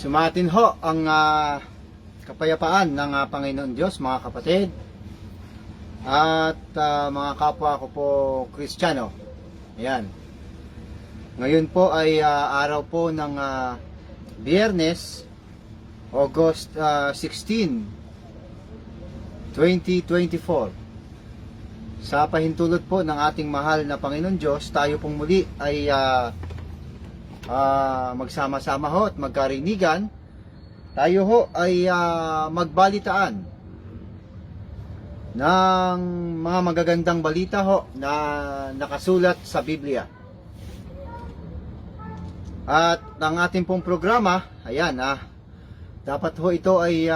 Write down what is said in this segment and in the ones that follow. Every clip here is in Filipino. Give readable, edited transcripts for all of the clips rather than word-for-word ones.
Sumatin ho ang kapayapaan ng Panginoon Diyos, mga kapatid, at mga kapwa ko po Kristiyano. Ayan. Ngayon po ay araw po ng Biyernes, August 16, 2024. Sa pahintulot po ng ating mahal na Panginoon Diyos, tayo pong muli ay magsama-sama ho at magkarinigan. Tayo ho ay magbalitaan ng mga magagandang balita ho na nakasulat sa Biblia. At ang ating pong programa, ayan, dapat ho ito ay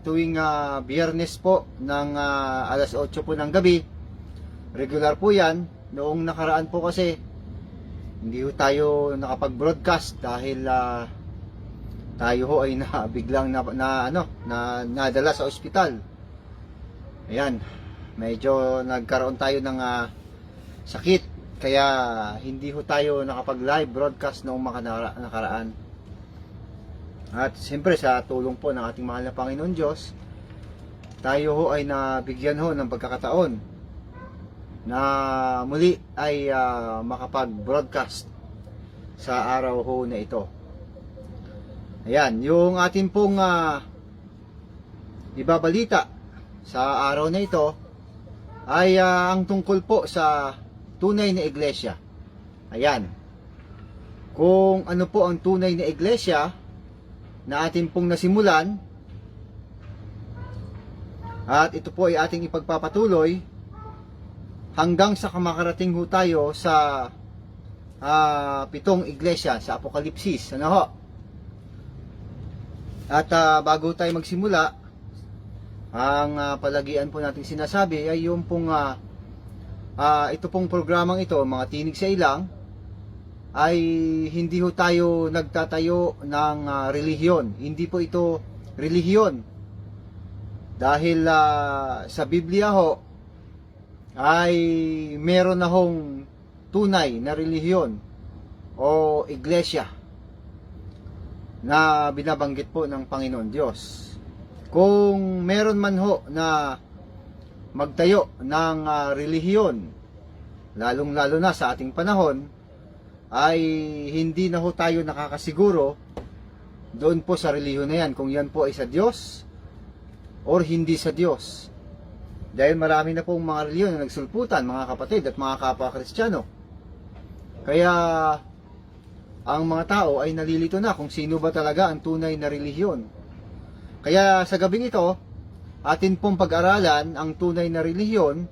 tuwing Biyernes po ng alas 8 po ng gabi. Regular po yan. Noong nakaraan po kasi hindi ho tayo nakapag-broadcast dahil tayo ho ay biglang nadala sa ospital. Ayan, medyo nagkaroon tayo ng sakit, kaya hindi ho tayo nakapag-live broadcast noong nakaraan. At siyempre sa tulong po ng ating mahal na Panginoon Diyos, tayo ho ay nabigyan ho ng pagkakataon na muli ay makapag-broadcast sa araw ho na ito. Ayan, yung ating pong ibabalita sa araw na ito ay ang tungkol po sa tunay na iglesia. Ayan, kung ano po ang tunay na iglesia na ating pong nasimulan, at ito po ay ating ipagpapatuloy hanggang sa kamakarating ho tayo sa 7 iglesia sa Apokalipsis. Ano ho? At bago tayo magsimula, ang palagian po natin sinasabi ay yung pong ito pong programang ito, mga tinig sa ilang, ay hindi ho tayo nagtatayo ng relihiyon. Hindi po ito relihiyon. Dahil sa Biblia ho ay meron na hong tunay na relihiyon o iglesia na binabanggit po ng Panginoon Diyos. Kung meron man ho na magtayo ng relihiyon, lalong-lalo na sa ating panahon, ay hindi na ho tayo nakakasiguro doon po sa relihiyon na yan, kung yan po ay sa Diyos or hindi sa Diyos. Dahil marami na pong mga relihiyon na nagsulputan, mga kapatid at mga kapwa Kristiyano. Kaya ang mga tao ay nalilito na kung sino ba talaga ang tunay na relihiyon. Kaya sa gabing ito, atin pong pag-aralan ang tunay na relihiyon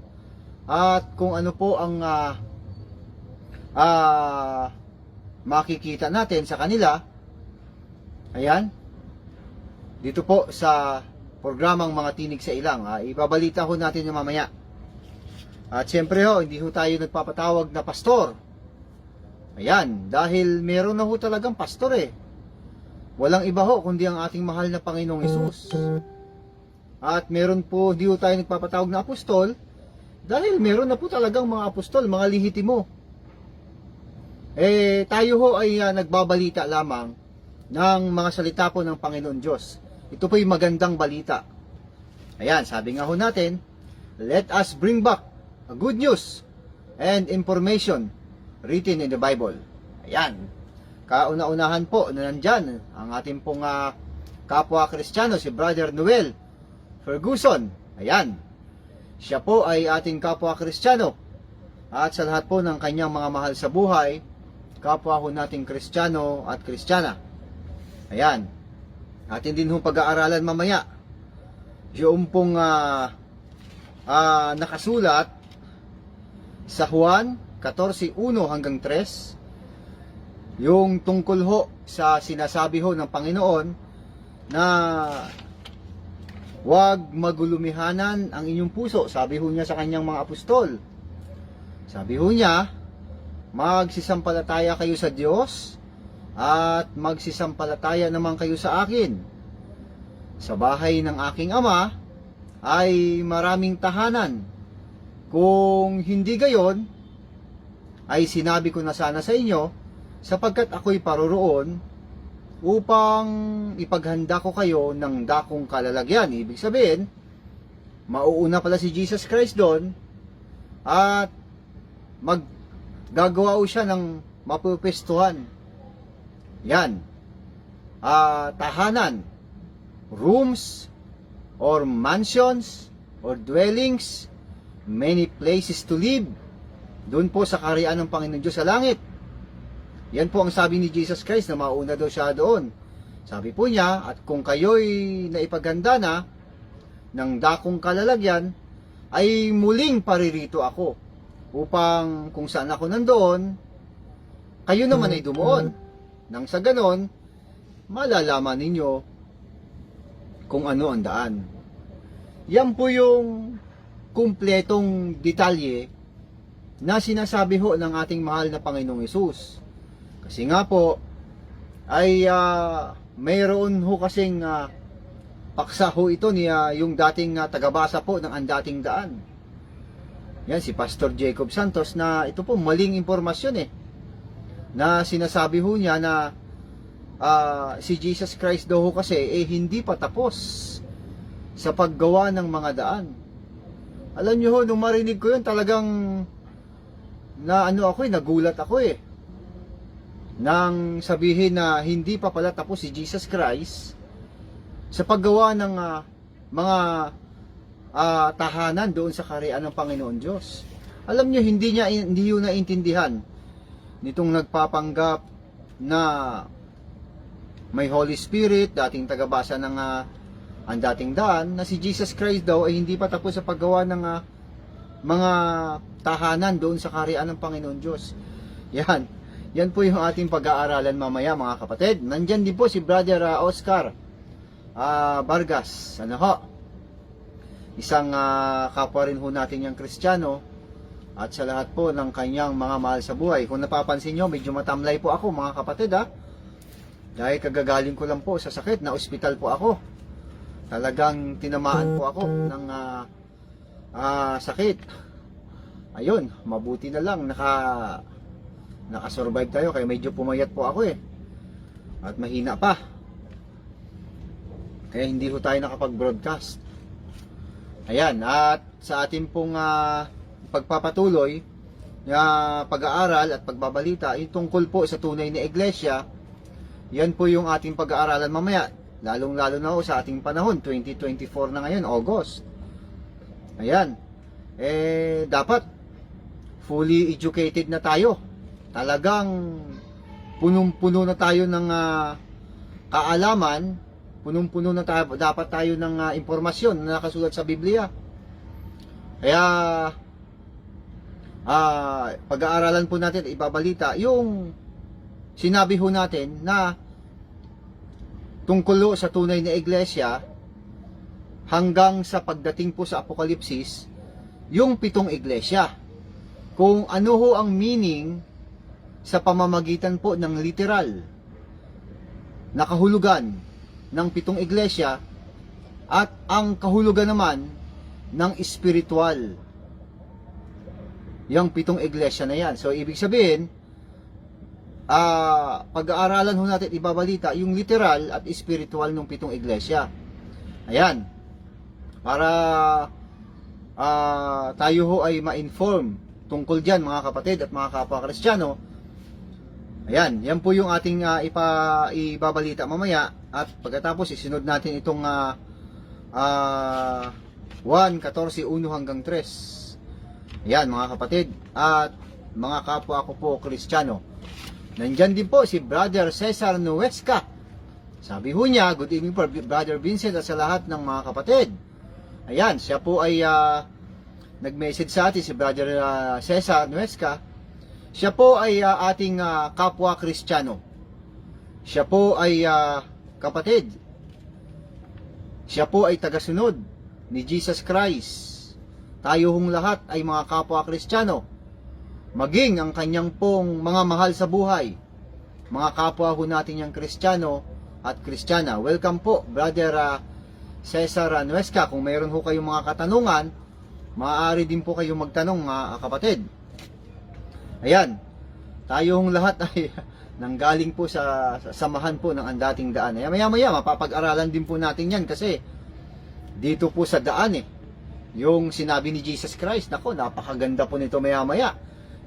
at kung ano po ang makikita natin sa kanila. Ayan, dito po sa programang mga tinig sa ilang, ibabalita ho natin yung mamaya. At siyempre ho, hindi ho tayo nagpapatawag na pastor. Ayan, dahil meron na ho talagang pastor eh. Walang iba ho kundi ang ating mahal na Panginoong Hesus. At meron po, hindi ho tayo nagpapatawag na apostol, dahil meron na po talagang mga apostol, mga lihitimo. Tayo ho ay nagbabalita lamang ng mga salita po ng Panginoon Diyos. Ito po yung magandang balita. Ayan, sabi nga ho natin, let us bring back a good news and information written in the Bible. Ayan, kauna-unahan po na nandyan ang ating pong kapwa Kristiyano, si Brother Noel Ferguson. Ayan, siya po ay ating kapwa Kristiyano. At sa lahat po ng kanyang mga mahal sa buhay, kapwa ho nating Kristiyano at Kristiyana. Ayan, atin din hong pag-aaralan mamaya yung pong nakasulat sa Juan 14:1 hanggang 3, yung tungkol ho sa sinasabi ho ng Panginoon na huwag magulumihanan ang inyong puso. Sabi ho niya sa kanyang mga apostol, sabi ho niya, magsisampalataya kayo sa Diyos at magsisampalataya naman kayo sa akin. Sa bahay ng aking Ama ay maraming tahanan. Kung hindi gayon, ay sinabi ko na sana sa inyo, sapagkat ako'y paroroon upang ipaghanda ko kayo ng dakong kalalagyan. Ibig sabihin, mauuna pala si Jesus Christ doon at maggagawa siya ng mapupestuhan. Yan. Tahanan, rooms, or mansions, or dwellings, many places to live. Doon po sa kaharian ng Panginoon Diyos sa langit. Yan po ang sabi ni Jesus Christ na mauna daw siya doon. Sabi po niya, at kung kayo'y naipaganda na ng dakong kalalagyan, ay muling paririto ako upang kung saan ako nandoon, kayo naman ay dumuon. Nang sa ganon, malalaman ninyo kung ano ang daan. Yan po yung kumpletong detalye na sinasabi ho ng ating mahal na Panginoong Hesus. Kasi nga po, ay mayroon ho kasing paksa ho ito ni yung dating tagabasa po ng Ang Dating Daan. Yan, si Pastor Jacob Santos, na ito po maling impormasyon na sinasabi ho niya na si Jesus Christ daw ho kasi hindi pa tapos sa paggawa ng mga daan. Alam niyo ho, nung marinig ko yun, talagang nagulat ako nang sabihin na hindi pa pala tapos si Jesus Christ sa paggawa ng mga tahanan doon sa kaharian ng Panginoon Diyos. Alam niyo, hindi yun naintindihan nitong nagpapanggap na may Holy Spirit, dating tagabasa ng Ang Dating Daan, na si Jesus Christ daw ay hindi pa tapos sa paggawa ng mga tahanan doon sa kaharian ng Panginoon Diyos. Yan po yung ating pag-aaralan mamaya, mga kapatid. Nandyan din po si Brother Oscar Vargas. Isang kapwa rin ho natin yung Kristiyano, at sa lahat po ng kanyang mga mahal sa buhay. Kung napapansin nyo, medyo matamlay po ako, mga kapatid, dahil kagagaling ko lang po sa sakit, na ospital po ako. Talagang tinamaan po ako ng sakit. Ayun, mabuti na lang nakasurvive tayo, kaya medyo pumayat po ako at mahina pa, kaya hindi ho tayo nakapag-broadcast. Ayan, at sa ating pong pagpapatuloy na pag-aaral at pagbabalita tungkol po sa tunay na iglesia, yan po yung ating pag-aaralan mamaya, lalong-lalo na ho sa ating panahon, 2024 na ngayon, August. Ayan, dapat fully educated na tayo. Talagang punong-puno na tayo ng kaalaman, punong-puno na dapat tayo ng impormasyon na nakasulat sa Biblia. Kaya pag-aaralan po natin, ibabalita yung sinabi ho natin na tungkol sa tunay na iglesia hanggang sa pagdating po sa Apokalipsis, yung 7 iglesia. Kung ano ho ang meaning sa pamamagitan po ng literal na kahulugan ng 7 iglesia at ang kahulugan naman ng spiritual, yung 7 iglesia na yan. So ibig sabihin, pag-aaralan ho natin, ibabalita yung literal at spiritual ng 7 iglesia. Ayan, para tayo ho ay ma-inform tungkol dyan, mga kapatid at mga kapwa Kristiyano. Ayan, yan po yung ating ibabalita mamaya, at pagkatapos isunod natin itong 1:14:1 hanggang 3. Ayan, mga kapatid at mga kapwa ko po Kristiyano. Nandyan din po si Brother Cesar Nuesca. Sabi ho niya, good evening po Brother Vincent at sa lahat ng mga kapatid. Ayan, siya po ay nag-message sa atin, si Brother Cesar Nuesca. Siya po ay ating kapwa Kristiyano. Siya po ay kapatid. Siya po ay tagasunod ni Jesus Christ. Tayo hong lahat ay mga kapwa Kristiyano. Maging ang kanyang pong mga mahal sa buhay, mga kapwa ho natin yung Kristiyano at Kristiyana. Welcome po Brother Cesar Nuesca. Kung mayroon ho kayong mga katanungan, maaari din po kayong magtanong, mga kapatid. Ayan, tayong lahat ay nanggaling po sa samahan po ng dating daan. Maya-maya mapapag-aralan din po natin yan kasi dito po sa daan yung sinabi ni Jesus Christ. Nako, napakaganda po nito maya-maya.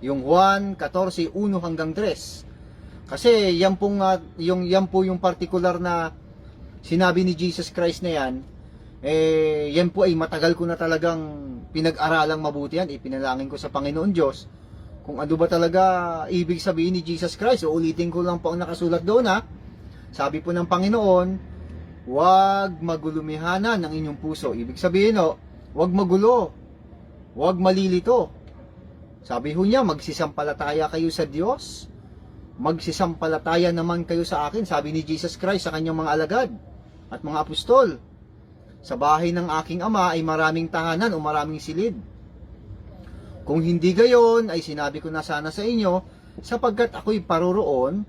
Yung Juan 14:1 hanggang 3. Kasi yan po yung particular na sinabi ni Jesus Christ na yan. Yan po ay matagal ko na talagang pinag-aralang mabuti yan. Ipinalangin ko sa Panginoon Diyos kung ano ba talaga ibig sabihin ni Jesus Christ. So, ulitin ko lang po ang nakasulat doon Sabi po ng Panginoon, huwag magulumihanan ng inyong puso. Ibig sabihin huwag magulo, huwag malilito. Sabi ho niya, magsisampalataya kayo sa Diyos, magsisampalataya naman kayo sa akin. Sabi ni Jesus Christ sa kanyang mga alagad at mga apostol, sa bahay ng aking ama ay maraming tahanan o maraming silid. Kung hindi gayon, ay sinabi ko na sana sa inyo, sapagkat ako'y paroroon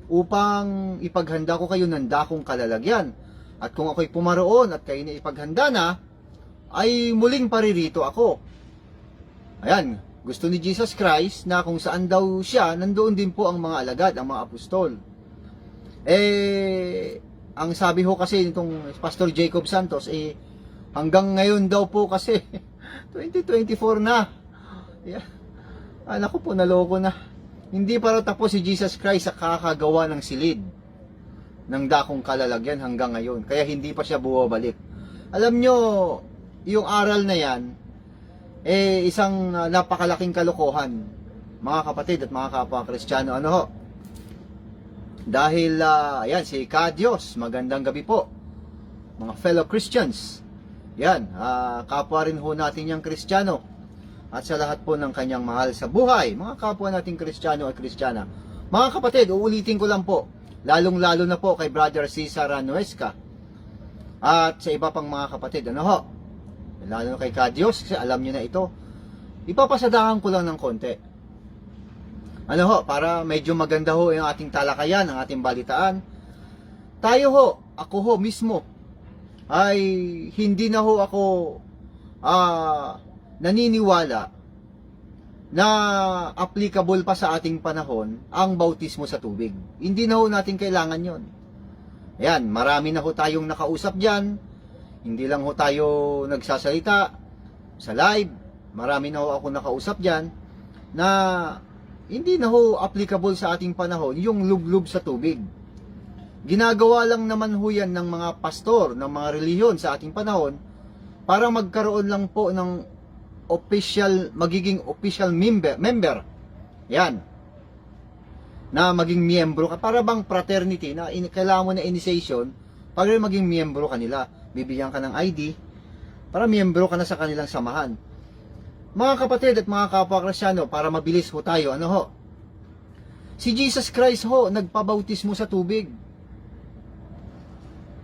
upang ipaghanda ko kayo ng dakong kalalagyan. At kung ako'y pumaroon at kayo na ipaghanda na, ay muling paririto ako. Ayan, gusto ni Jesus Christ na kung saan daw siya, nandoon din po ang mga alagad, ang mga apostol. Ang sabi ho kasi nitong Pastor Jacob Santos, hanggang ngayon daw po kasi, 2024 na. Yeah. Naku po, naloko na. Hindi para tapos si Jesus Christ sa kakagawa ng silid ng dakong kalalagyan hanggang ngayon. Kaya hindi pa siya bumabalik. Alam nyo, yung aral na yan, isang napakalaking kalokohan, mga kapatid at mga kapwa Kristiyano. Ano ho? Dahil, ayan, si Ka-Diyos, magandang gabi po, mga fellow Christians. Yan, kapwa rin ho natin yung Kristiyano. At sa lahat po ng kanyang mahal sa buhay, mga kapwa nating Kristiyano at Kristiyana. Mga kapatid, uulitin ko lang po, lalong-lalo na po kay Brother Cesar Nuesca at sa iba pang mga kapatid. Ano ho? Lalo na kay Ka-Diyos, kasi alam nyo na ito. Ipapasadahan ko lang ng konti. Ano ho? Para medyo maganda ho yung ating talakayan, ang ating balitaan. Tayo ho, ako ho mismo, ay hindi na ho ako naniniwala na applicable pa sa ating panahon ang bautismo sa tubig. Hindi na ho natin kailangan yon. Ayan, marami na ho tayong nakausap dyan. Hindi lang ho tayo nagsasalita sa live. Marami na ho ako nakausap dyan na hindi na ho applicable sa ating panahon yung lublub sa tubig. Ginagawa lang naman ho yan ng mga pastor, ng mga relihiyon sa ating panahon para magkaroon lang po ng magiging official member. Yan. Na maging miyembro ka. Para bang fraternity na kailangan mo na initiation para maging miyembro ka nila. Bibigyan ka ng ID para miyembro ka na sa kanilang samahan. Mga kapatid at mga kapwa Kristiyano, para mabilis ho tayo, ano ho? Si Jesus Christ ho, nagpabautismo sa tubig.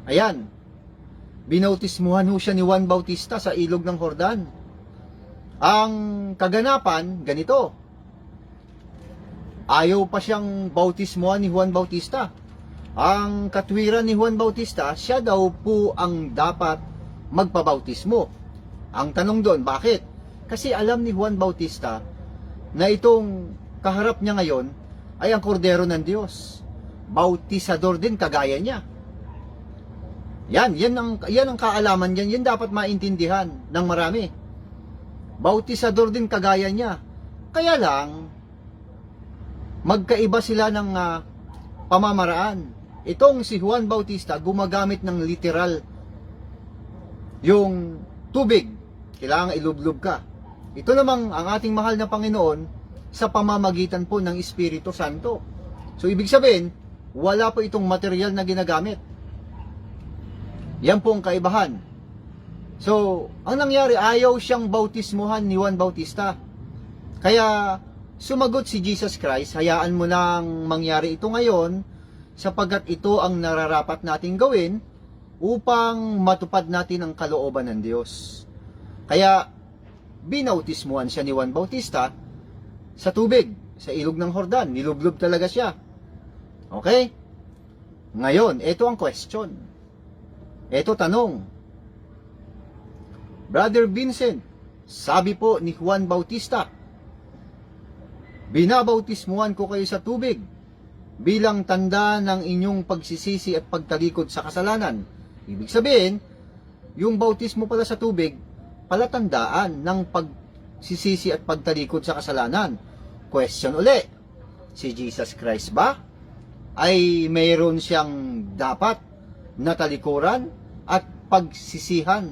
Ayan. Binautismuhan ho siya ni Juan Bautista sa ilog ng Jordan. Ang kaganapan, ganito. Ayaw pa siyang bautismuhan ni Juan Bautista. Ang katwiran ni Juan Bautista, siya daw po ang dapat magpabautismo. Ang tanong doon, bakit? Kasi alam ni Juan Bautista na itong kaharap niya ngayon ay ang kordero ng Diyos. Bautisador din kagaya niya. Yan ang kaalaman niyan. Yan dapat maintindihan ng marami. Bautisador din kagaya niya. Kaya lang, magkaiba sila ng pamamaraan. Itong si Juan Bautista, gumagamit ng literal yung tubig. Kailangan ilublob ka. Ito namang ang ating mahal na Panginoon sa pamamagitan po ng Espiritu Santo. So, ibig sabihin, wala po itong material na ginagamit. Yan po ang kaibahan. So, ang nangyari, ayaw siyang bautismuhan ni Juan Bautista. Kaya, sumagot si Jesus Christ, hayaan mo nang mangyari ito ngayon, sapagkat ito ang nararapat nating gawin upang matupad natin ang kalooban ng Diyos. Kaya, binautismuhan siya ni Juan Bautista sa tubig, sa ilog ng Jordan. Nilublob talaga siya. Okay? Ngayon, ito ang question. Ito tanong. Brother Vincent, sabi po ni Juan Bautista, Binabautismuhan ko kayo sa tubig bilang tanda ng inyong pagsisisi at pagtalikod sa kasalanan. Ibig sabihin, yung bautismo pala sa tubig, palatandaan ng pagsisisi at pagtalikod sa kasalanan. Question uli, si Jesus Christ ba ay mayroon siyang dapat na talikuran at pagsisihan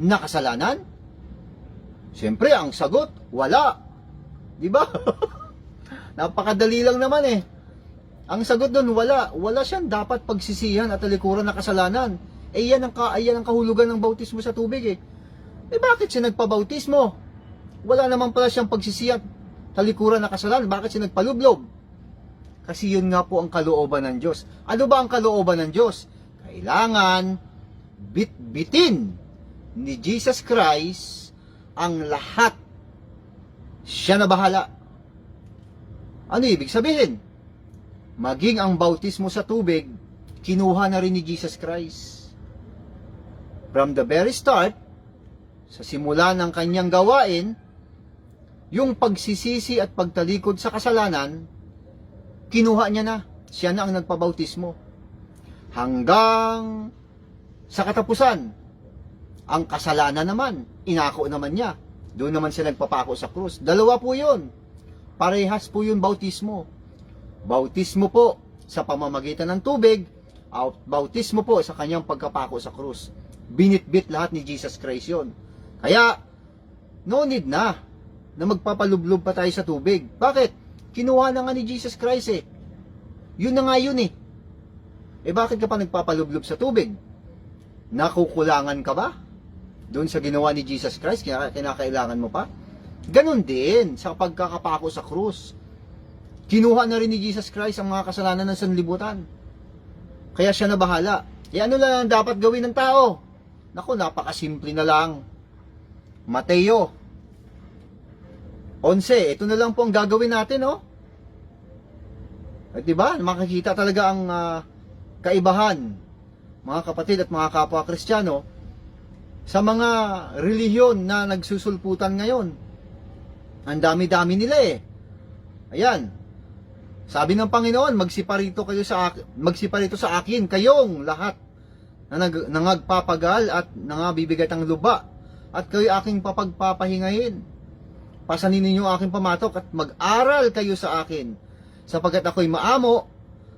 na kasalanan? Siyempre, ang sagot, wala. Di ba? Napakadali lang naman eh. Ang sagot doon, wala. Wala siyang dapat pagsisihan at talikuran na kasalanan. Eh yan ang kahulugan ng bautismo sa tubig eh. Eh bakit siya nagpabautismo? Wala naman pala siyang pagsisihan, talikuran na kasalanan. Bakit siya nagpalublob? Kasi yun nga po ang kalooban ng Diyos. Ano ba ang kalooban ng Diyos? Kailangan bitbitin ni Jesus Christ ang lahat. Siya na bahala. Ano ibig sabihin? Maging ang bautismo sa tubig, kinuha na rin ni Jesus Christ. From the very start, sa simula ng kanyang gawain, yung pagsisisi at pagtalikod sa kasalanan, kinuha niya na. Siya na ang nagpabautismo. Hanggang sa katapusan, ang kasalanan naman, inako naman niya. Doon naman siya nagpapako sa krus. Dalawa po yun. Parehas po yun bautismo. Bautismo po sa pamamagitan ng tubig, bautismo po sa kanyang pagkapako sa krus. Binitbit lahat ni Jesus Christ yun. Kaya, no need na magpapalublob pa tayo sa tubig. Bakit? Kinuha na nga ni Jesus Christ eh. Yun na nga yun eh. Eh bakit ka pa nagpapalublob sa tubig? Nakukulangan ka ba? Doon sa ginawa ni Jesus Christ, kinakailangan mo pa? Ganon din sa pagkakapako sa krus. Kinuha na rin ni Jesus Christ ang mga kasalanan ng sanlibutan. Kaya siya na bahala. E ano lang ang dapat gawin ng tao? Naku, napakasimple na lang. Mateo 11, ito na lang po ang gagawin natin, oh. At diba, makikita talaga ang kaibahan, mga kapatid at mga kapwa Kristiyano, sa mga relihiyon na nagsusulputan ngayon. Ang dami-dami nila eh. Ayan. Sabi ng Panginoon, magsiparito sa akin kayong lahat na nangagpapagal at nangabibigat ang luba, at kayo aking papagpapahingahin. Pasanin ninyo aking pamatok at mag-aral kayo sa akin, sapagkat ako'y maamo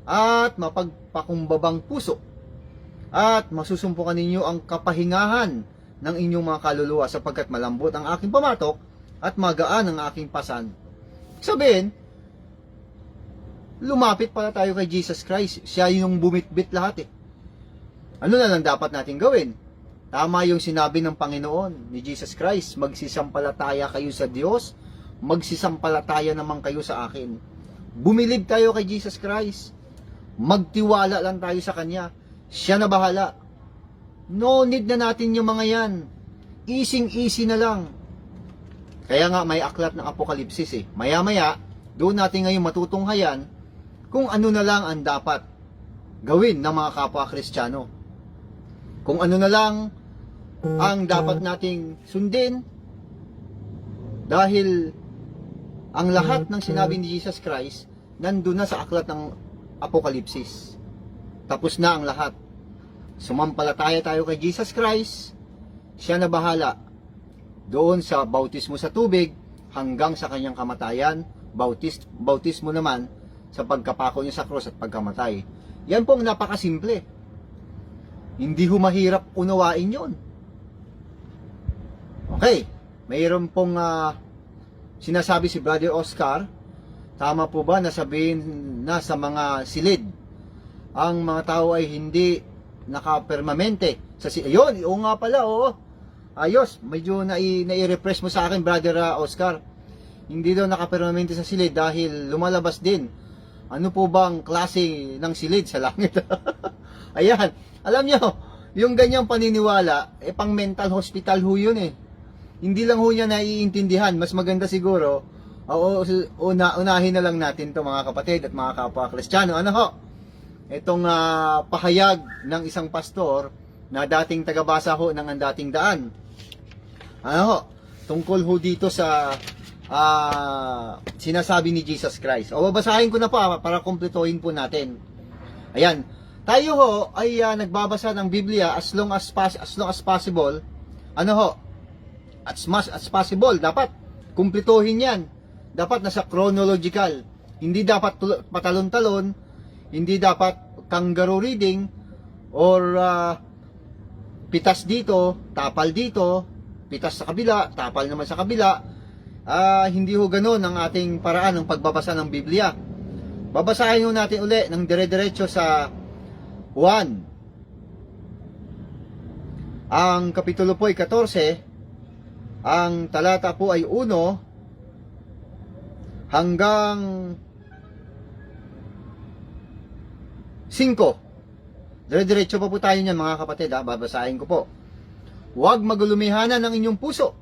at mapagpakumbabang puso, at masusumpukan ninyo ang kapahingahan ng inyong mga kaluluwa, sapagkat malambot ang aking pamatok at magaan ang aking pasan. Sabihin, lumapit pala tayo kay Jesus Christ. Siya yung bumitbit lahat eh. Ano na lang dapat natin gawin? Tama yung sinabi ng Panginoon ni Jesus Christ, magsisampalataya kayo sa Diyos, magsisampalataya naman kayo sa akin. Bumilib tayo kay Jesus Christ. Magtiwala lang tayo sa Kanya. Siya na bahala. No need na natin yung mga yan. Easy na lang. Kaya nga may aklat ng Apokalipsis eh. Maya-maya, doon natin ngayon matutunghayan kung ano na lang ang dapat gawin ng mga kapwa Kristiyano. Kung ano na lang ang dapat nating sundin, dahil ang lahat ng sinabi ni Jesus Christ nandun na sa aklat ng Apokalipsis. Tapos na ang lahat. Sumampalataya tayo kay Jesus Christ, siya na bahala doon sa bautismo sa tubig hanggang sa kanyang kamatayan, bautismo naman sa pagkapako niya sa krus at pagkamatay. Yan pong napakasimple. Hindi humahirap unawain yon. Okay, mayroon pong sinasabi si Brother Oscar, tama po ba na sabihin na sa mga silid ang mga tao ay hindi nakapermanente sa silid? Ayun, oo nga pala, oo. Ayos, medyo nai-refresh mo sa akin, Brother Oscar. Hindi daw nakapermanente sa silid dahil lumalabas din. Ano po bang klase ng silid sa langit? Ayan, alam nyo, yung ganyang paniniwala, pang mental hospital ho yun eh. Hindi lang ho niya naiintindihan. Mas maganda siguro, unahin na lang natin to mga kapatid at mga kapwa Kristiyano. Ano ho? Itong pahayag ng isang pastor na dating tagabasa ho ng Ang Dating Daan. Ano ho? Tungkol ho dito sa sinasabi ni Jesus Christ. O babasahin ko na po para kumpletuhin po natin. Ayan. Tayo ho ay nagbabasa ng Biblia as long as possible. Ano ho? As much as possible. Dapat kumpletuhin yan. Dapat nasa chronological. Hindi dapat patalon-talon. Hindi dapat kangaroo reading or pitas dito, tapal dito, pitas sa kabila, tapal naman sa kabila. Hindi ho ganoon ang ating paraan ng pagbabasa ng Biblia. Babasahin ho natin uli ng dire-diretso sa 1. Ang kapitulo po ay 14. Ang talata po ay 1 hanggang 5. Dire-diretso pa po tayo niyan mga kapatid, babasahin ko po. Huwag magulumihanan ng inyong puso.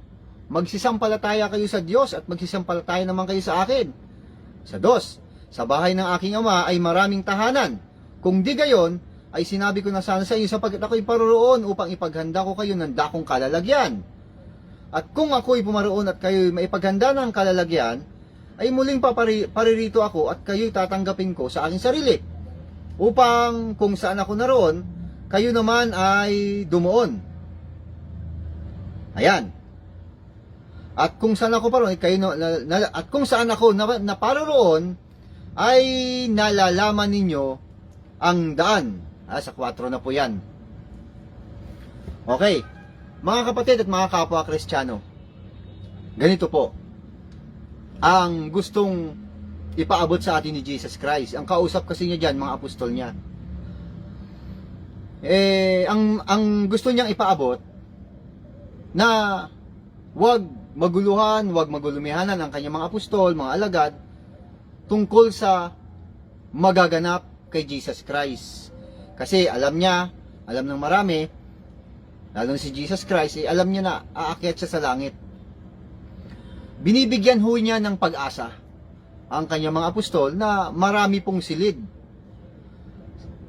Magsisampalataya kayo sa Diyos at magsisampalataya naman kayo sa akin. Sa 2, sa bahay ng aking ama ay maraming tahanan. Kung di gayon, ay sinabi ko na sana sa inyo sapagkat ako'y paroroon upang ipaghanda ko kayo ng dakong kalalagyan. At kung ako'y pumaroon at kayo'y maipaghanda ng kalalagyan, ay muling paririto ako at kayo'y tatanggapin ko sa aking sarili. Upang kung saan ako naroon, kayo naman ay dumuon. Ayan. At kung saan ako paroon, at kung saan ako naparoroon, ay nalalaman ninyo ang daan. Sa 4 na po yan. Okay. Mga kapatid at mga kapwa Kristiyano, ganito po ang gustong ipaabot sa atin ni Jesus Christ. Ang kausap kasi niya dyan, mga apostol niya. Ang gusto niyang ipaabot na wag maguluhan, wag magulumihanan ang kanyang mga apostol, mga alagad, tungkol sa magaganap kay Jesus Christ. Kasi alam ng marami, lalo si Jesus Christ, alam niya na aakyat siya sa langit. Binibigyan ho niya ng pag-asa ang kanyang mga apostol na marami pong silid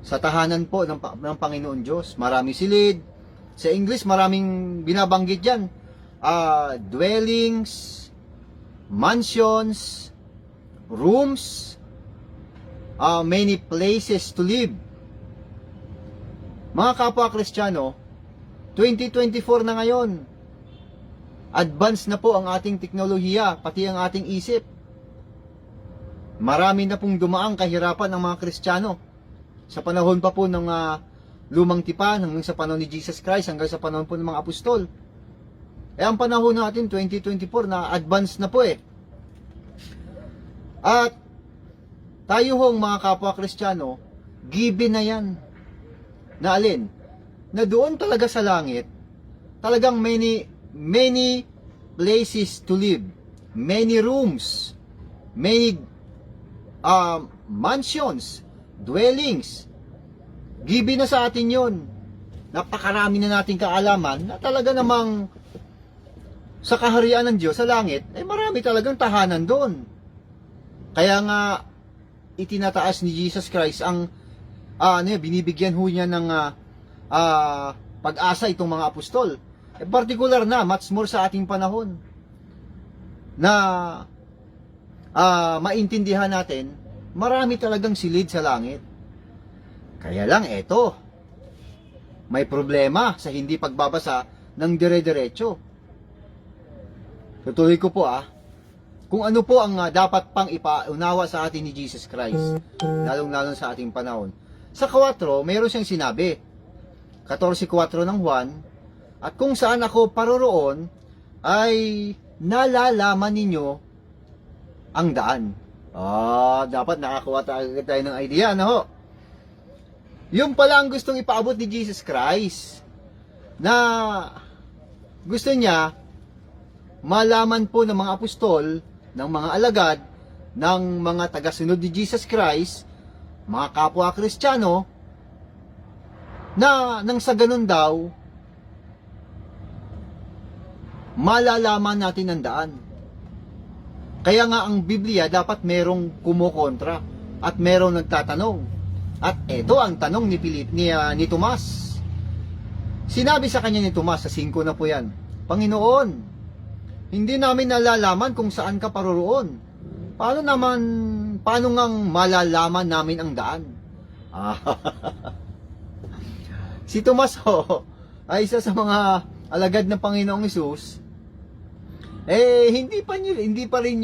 sa tahanan po ng Panginoon Diyos. Marami silid. Sa English, maraming binabanggit dyan. Dwellings, mansions, rooms, many places to live. Mga kapwa Kristiyano, 2024 na ngayon. Advance na po ang ating teknolohiya, pati ang ating isip. Marami na pong dumaang kahirapan ng mga Kristiyano. Sa panahon pa po ng lumang tipan, hanggang sa panahon ni Jesus Christ, hanggang sa panahon po ng mga apostol. Ang panahon natin, 2024, na advance na po . At tayo hong mga kapwa Kristiyano, given na yan. Na alin? Na doon talaga sa langit, talagang many places to live, many rooms, many mansions, dwellings. Given na sa atin yon. Napakarami na nating kaalaman na talaga namang sa kaharian ng Diyos sa langit, marami talagang tahanan doon. Kaya nga itinataas ni Jesus Christ ang binibigyan ho niya ng pag-asa itong mga apostol. Particular na, much more sa ating panahon na maintindihan natin, marami talagang silid sa langit. Kaya lang may problema sa hindi pagbabasa ng dire-diretso. Tutuloy ko po kung ano po ang dapat pang ipaunawa sa atin ni Jesus Christ, lalong-lalong sa ating panahon. Sa 4, mayroon siyang sinabi, 14:4 ng Juan, at kung saan ako paroroon, ay nalalaman ninyo ang daan. Dapat nakakuha tayo ng idea, no? Yung pala ang gustong ipaabot ni Jesus Christ, na gusto niya malaman po ng mga apostol, ng mga alagad, ng mga tagasunod ni Jesus Christ, mga kapwa Kristiyano, na nang sa ganun daw, malalaman natin ang daan. Kaya nga ang Biblia dapat merong kumukontra at merong nagtatanong. At ito ang tanong ni Tomas. Sinabi sa kanya ni Tomas, sa 5 na po yan, Panginoon, hindi namin nalalaman kung saan ka paroroon. Paano ngang malalaman namin ang daan? Ah, si Tomas ay isa sa mga alagad ng Panginoong Hesus. Hindi pa rin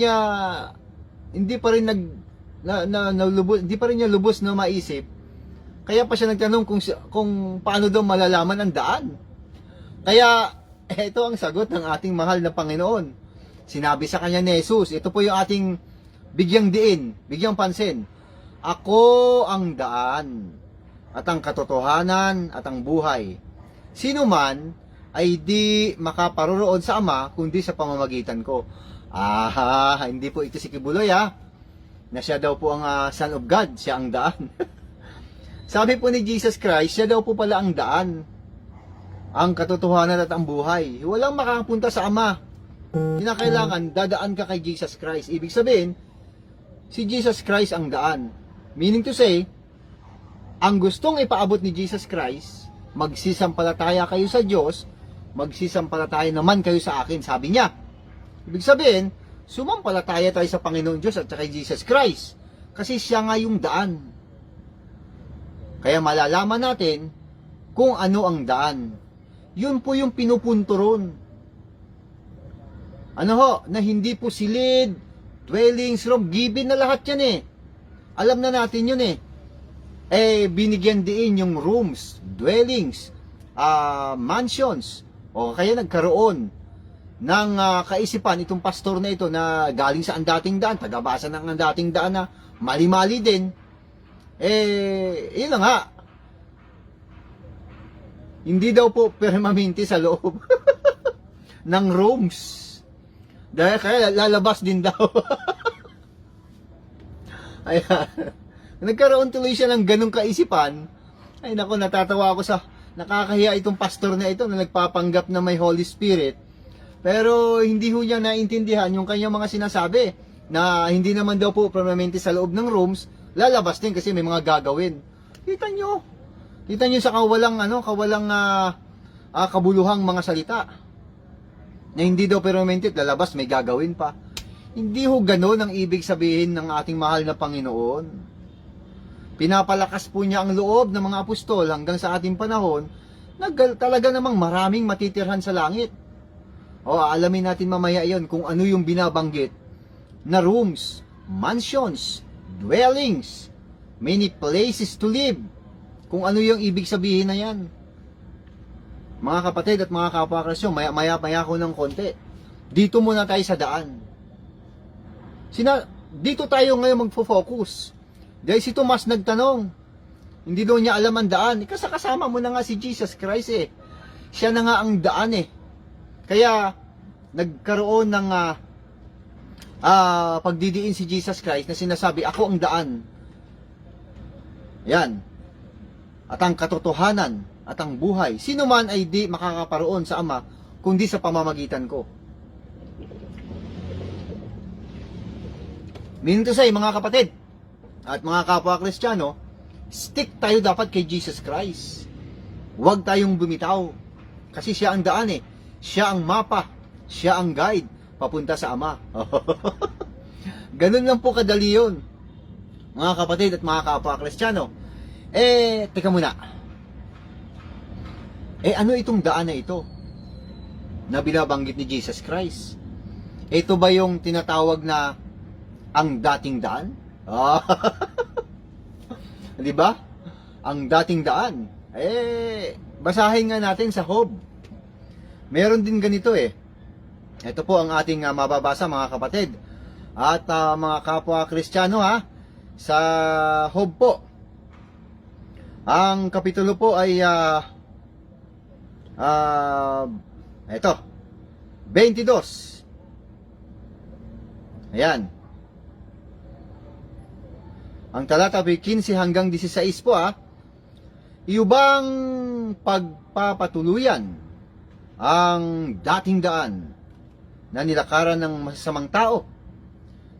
niya lubos na maisip. Kaya pa siya nagtanong kung paano daw malalaman ang daan. Kaya ito ang sagot ng ating mahal na Panginoon. Sinabi sa kanya ni Jesus, ito po yung ating bigyang diin, bigyang pansin. Ako ang daan, at ang katotohanan, at ang buhay. Sino man ay di makaparoroon sa Ama, kundi sa pamamagitan ko. Hindi po ito si Kibuloy na siya daw po ang Son of God, siya ang daan. Sabi po ni Jesus Christ, siya daw po pala ang daan, ang katotohanan at ang buhay. Walang makakapunta sa Ama. Kinakailangan, dadaan ka kay Jesus Christ. Ibig sabihin, si Jesus Christ ang daan. Meaning to say, ang gustong ipaabot ni Jesus Christ, magsisampalataya kayo sa Diyos, magsisampalataya naman kayo sa akin, sabi niya. Ibig sabihin, sumampalataya tayo sa Panginoon Diyos at kay Jesus Christ. Kasi siya nga yung daan. Kaya malalaman natin kung ano ang daan. Yun po yung pinupunto ron. Na hindi po silid, dwellings, room, given na lahat yan Alam na natin yun binigyan din yung rooms, dwellings, mansions, o kaya nagkaroon ng kaisipan itong pastor na ito na galing sa dating daan, tagabasa ng dating daan na mali-mali din. Yun lang hindi daw po permanente sa loob ng rooms. Dahil kaya lalabas din daw. Ayan. Nagkaroon tuloy siya ng ganong kaisipan. Ay nako, natatawa ako sa nakakahiya itong pastor na ito na nagpapanggap na may Holy Spirit. Pero hindi ho niya naintindihan yung kanyang mga sinasabi na hindi naman daw po permanente sa loob ng rooms, lalabas din kasi may mga gagawin. Kita nyo sa kawalang kabuluhang mga salita. Na hindi daw permanente, lalabas may gagawin pa. Hindi ho gano'n ang ibig sabihin ng ating mahal na Panginoon. Pinapalakas po niya ang loob ng mga apostol hanggang sa ating panahon na talaga namang maraming matitirhan sa langit. Alamin natin mamaya yon kung ano yung binabanggit na rooms, mansions, dwellings, many places to live. Kung ano yung ibig sabihin na yan. Mga kapatid at mga kapwa-Krisyon, maya ko ng konti. Dito muna tayo sa daan. Dito tayo ngayon magfo-focus. Dahil si Tomas nagtanong, hindi daw niya alam ang daan. Kasama mo na nga si Jesus Christ Siya na nga ang daan Kaya, nagkaroon ng pagdidiin si Jesus Christ na sinasabi, ako ang daan. Yan. At ang katotohanan at ang buhay. Sino man ay di makakaparoon sa Ama, kundi sa pamamagitan ko. Meaning to say, mga kapatid, at mga kapwa Kristiyano, stick tayo dapat kay Jesus Christ. Huwag tayong bumitaw. Kasi siya ang daan Siya ang mapa. Siya ang guide papunta sa Ama. Ganun lang po kadali yun. Mga kapatid at mga kapwa Kristiyano. Teka muna. Ano itong daan na ito? Na binabanggit ni Jesus Christ? Ito ba yung tinatawag na ang dating daan? Di ba? Ang dating daan. Basahin nga natin sa Job. Meron din ganito Ito po ang ating mababasa mga kapatid. At mga kapwa Kristiyano sa Job po. Ang kapitulo po ay ito 22. Ayan. Ang talata 15 hanggang 16 po Iubang pagpapatuluyan ang dating daan na nilakaran ng masasamang tao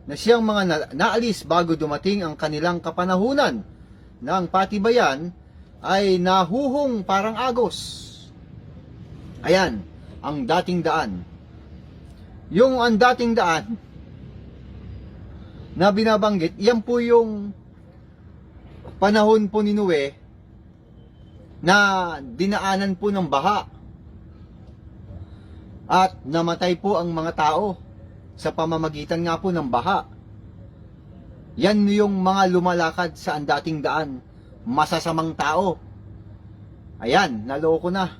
na siyang mga naalis bago dumating ang kanilang kapanahunan na ang patibayan ay nahuhong parang agos. Ayan, ang dating daan. Yung ang dating daan na binabanggit, yan po yung panahon po ni Noe na dinaanan po ng baha at namatay po ang mga tao sa pamamagitan nga po ng baha. Yan yung mga lumalakad sa ang dating daan, masasamang tao. Ayan, naloko na.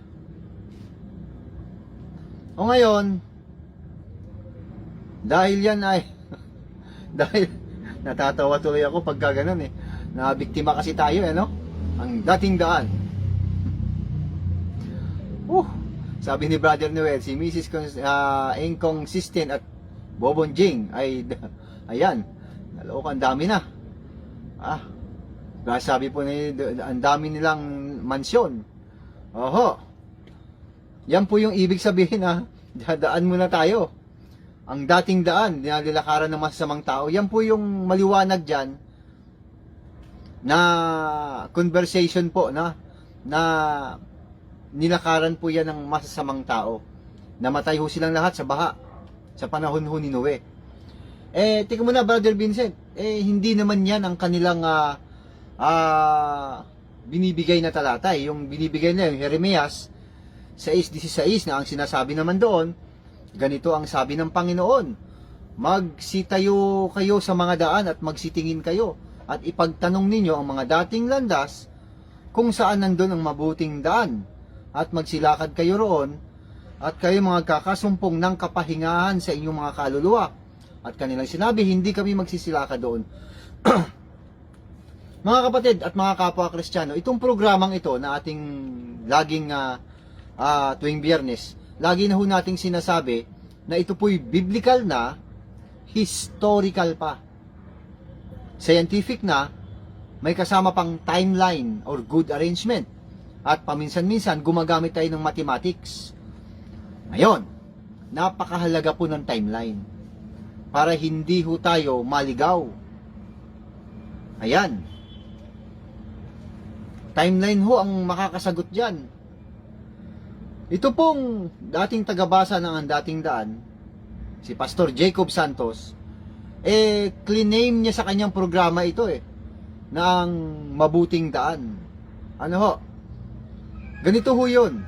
O ngayon, dahil yan ay dahil natatawa tuloy ako pagka ganun eh. Nabiktima kasi tayo eh, no? Ang dating daan. Sabi ni Brother Noel, si Mrs. Inconsistent at Bobon Jing ay ayan, naloko, ang dami na. Sabi po ni ang dami nilang mansyon. Oho. Yan po yung ibig sabihin dadaan muna tayo. Ang dating daan, dinalilakaran ng masasamang tao, yan po yung maliwanag dyan na conversation po na nilakaran po yan ng masasamang tao. Namatay ho silang lahat sa baha sa panahon ho ni Noe. Tika muna, Brother Vincent, hindi naman yan ang kanilang binibigay na talata. Yung binibigay na yung Jeremias 6:16 na ang sinasabi naman doon, ganito ang sabi ng Panginoon: magsitayo kayo sa mga daan at magsitingin kayo at ipagtanong ninyo ang mga dating landas kung saan nandun ang mabuting daan, at magsilakad kayo roon at kayo mga kakasumpong ng kapahingahan sa inyong mga kaluluwa. At kanilang sinabi, hindi kami magsisilakad doon. Mga kapatid at mga kapwa Kristiyano, itong programang ito na ating laging tuwing Biyernes, lagi na ho nating sinasabi na ito po'y biblical na, historical pa. Scientific na, may kasama pang timeline or good arrangement. At paminsan-minsan, gumagamit tayo ng mathematics. Ngayon, napakahalaga po ng timeline para hindi ho tayo maligaw. Ayan. Timeline ho ang makakasagot dyan. Ito pong dating tagabasa ng ang dating daan, si Pastor Jacob Santos, claim niya sa kanyang programa ito ng mabuting daan. Ano ho? Ganito ho yun.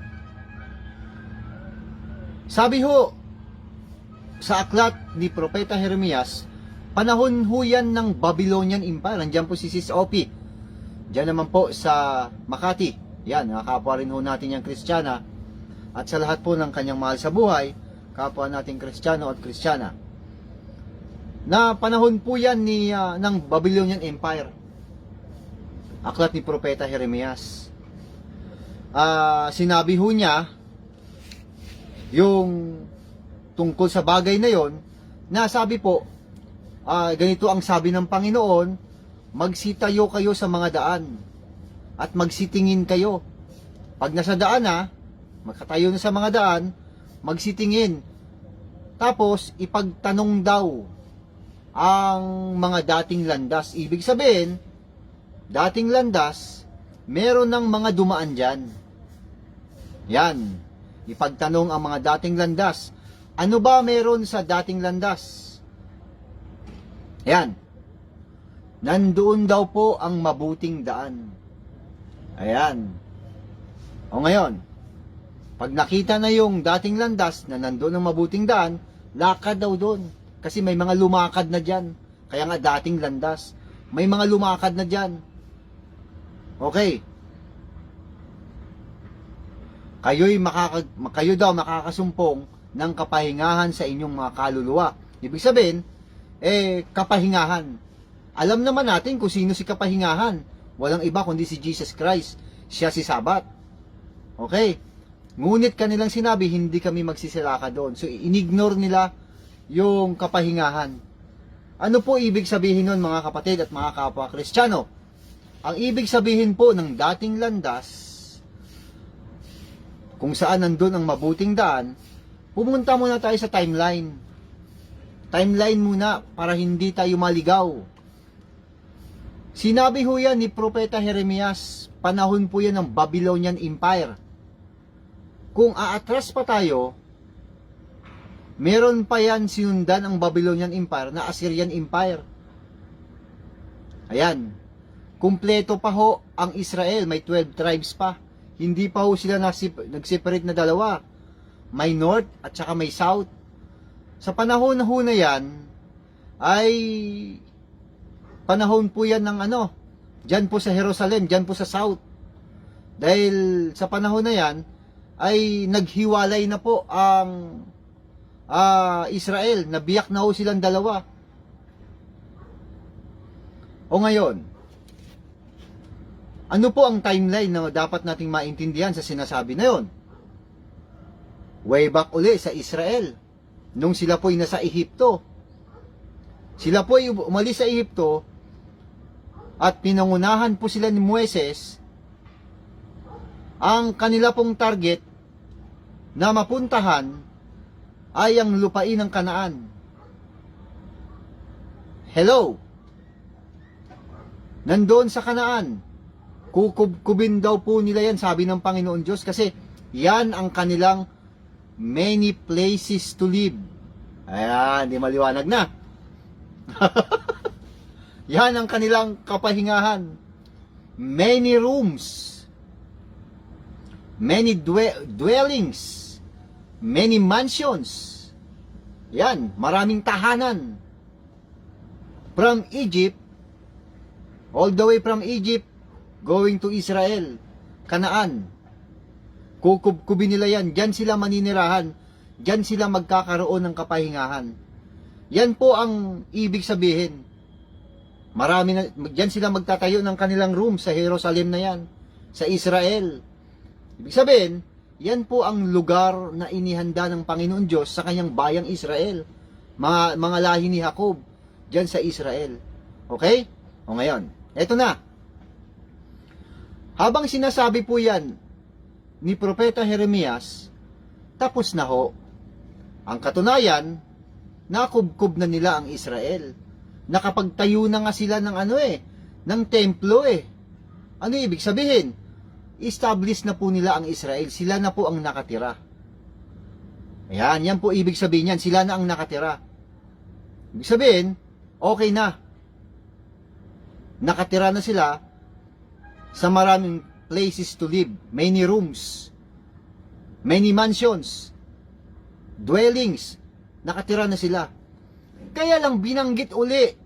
Sabi ho sa aklat ni Propeta Jeremias, panahon ho yan ng Babylonian Empire. Nandiyan po si Sis Opie. Diyan naman po sa Makati. Yan, kapwa rin ho natin yung Kristiyana. At sa lahat po ng kanyang mahal sa buhay, kapwa nating Kristiyano at Kristiyana. Na panahon po yan ng Babylonian Empire. Aklat ni Propeta Jeremias. Sinabi ho niya yung tungkol sa bagay na yon, na sabi po, ganito ang sabi ng Panginoon: magsitayo kayo sa mga daan at magsitingin kayo. Pag nasa daan magkatayo na sa mga daan, magsitingin. Tapos ipagtanong daw ang mga dating landas. Ibig sabihin, dating landas, meron ng mga dumaan dyan. Yan. Ipagtanong ang mga dating landas. Ano ba meron sa dating landas? Yan. Nandoon daw po ang mabuting daan. Ayan. O ngayon, pag nakita na yung dating landas na nandoon ang mabuting daan, lakad daw doon. Kasi may mga lumakad na dyan. Kaya nga dating landas. May mga lumakad na dyan. Okay. Kayo daw makakasumpong ng kapahingahan sa inyong mga kaluluwa. Ibig sabihin, kapahingahan. Alam naman natin kung sino si kapahingahan. Walang iba kundi si Jesus Christ. Siya si Sabat. Okay. Ngunit kanilang sinabi, hindi kami magsisilaka doon. So, inignore nila yung kapahingahan. Ano po ibig sabihin nun, mga kapatid at mga kapwa Kristiyano? Ang ibig sabihin po ng dating landas, kung saan nandun ang mabuting daan, pumunta muna tayo sa timeline. Timeline muna para hindi tayo maligaw. Sinabi ho yan ni Propeta Jeremias, panahon po yan ng Babylonian Empire. Kung aatras pa tayo, Meron pa yan sinundan ang Babylonian Empire na Assyrian Empire. Ayan. Kumpleto pa ho ang Israel. May 12 tribes pa. Hindi pa ho sila nag-separate na dalawa. May North at saka may South. Sa panahon na ho na yan, ay panahon po yan ng ano, dyan po sa Jerusalem, dyan po sa South. Dahil sa panahon na yan, ay naghiwalay na po ang Israel. Nabiyak na ho silang dalawa. O ngayon, ano po ang timeline na dapat nating maintindihan sa sinasabi na yon? Way back uli sa Israel, nung sila po'y nasa Ehipto. Sila po'y umalis sa Ehipto at pinangunahan po sila ni Moises. Ang kanila pong target na mapuntahan ay ang lupain ng Kanaan. Hello! Nandoon sa Kanaan. Kukubkubin daw po nila yan, sabi ng Panginoon Diyos, kasi yan ang kanilang many places to live. Ayan, di maliwanag na. Yan ang kanilang kapahingahan. Many rooms. Many dwellings. Many mansions. Yan, maraming tahanan. From Egypt, all the way from Egypt, going to Israel, Kanaan. Kukubkubin nila yan. Diyan sila maninirahan. Diyan sila magkakaroon ng kapahingahan. Yan po ang ibig sabihin. Marami na, diyan sila magtatayo ng kanilang room sa Jerusalem na yan. Sa Israel. Ibig sabihin, yan po ang lugar na inihanda ng Panginoon Diyos sa kanyang bayang Israel. Mga lahi ni Jacob. Diyan sa Israel. Okay? O ngayon, eto na. Habang sinasabi po yan ni Propeta Jeremias, tapos na ho. Ang katunayan, nakubkob na nila ang Israel. Nakapagtayo na nga sila ng ng templo eh. Ano ibig sabihin? Establish na po nila ang Israel. Sila na po ang nakatira. Ayan, yan po ibig sabihin yan. Sila na ang nakatira. Ibig sabihin, okay na. Nakatira na sila sa maraming places to live. Many rooms. Many mansions. Dwellings. Nakatira na sila. Kaya lang binanggit uli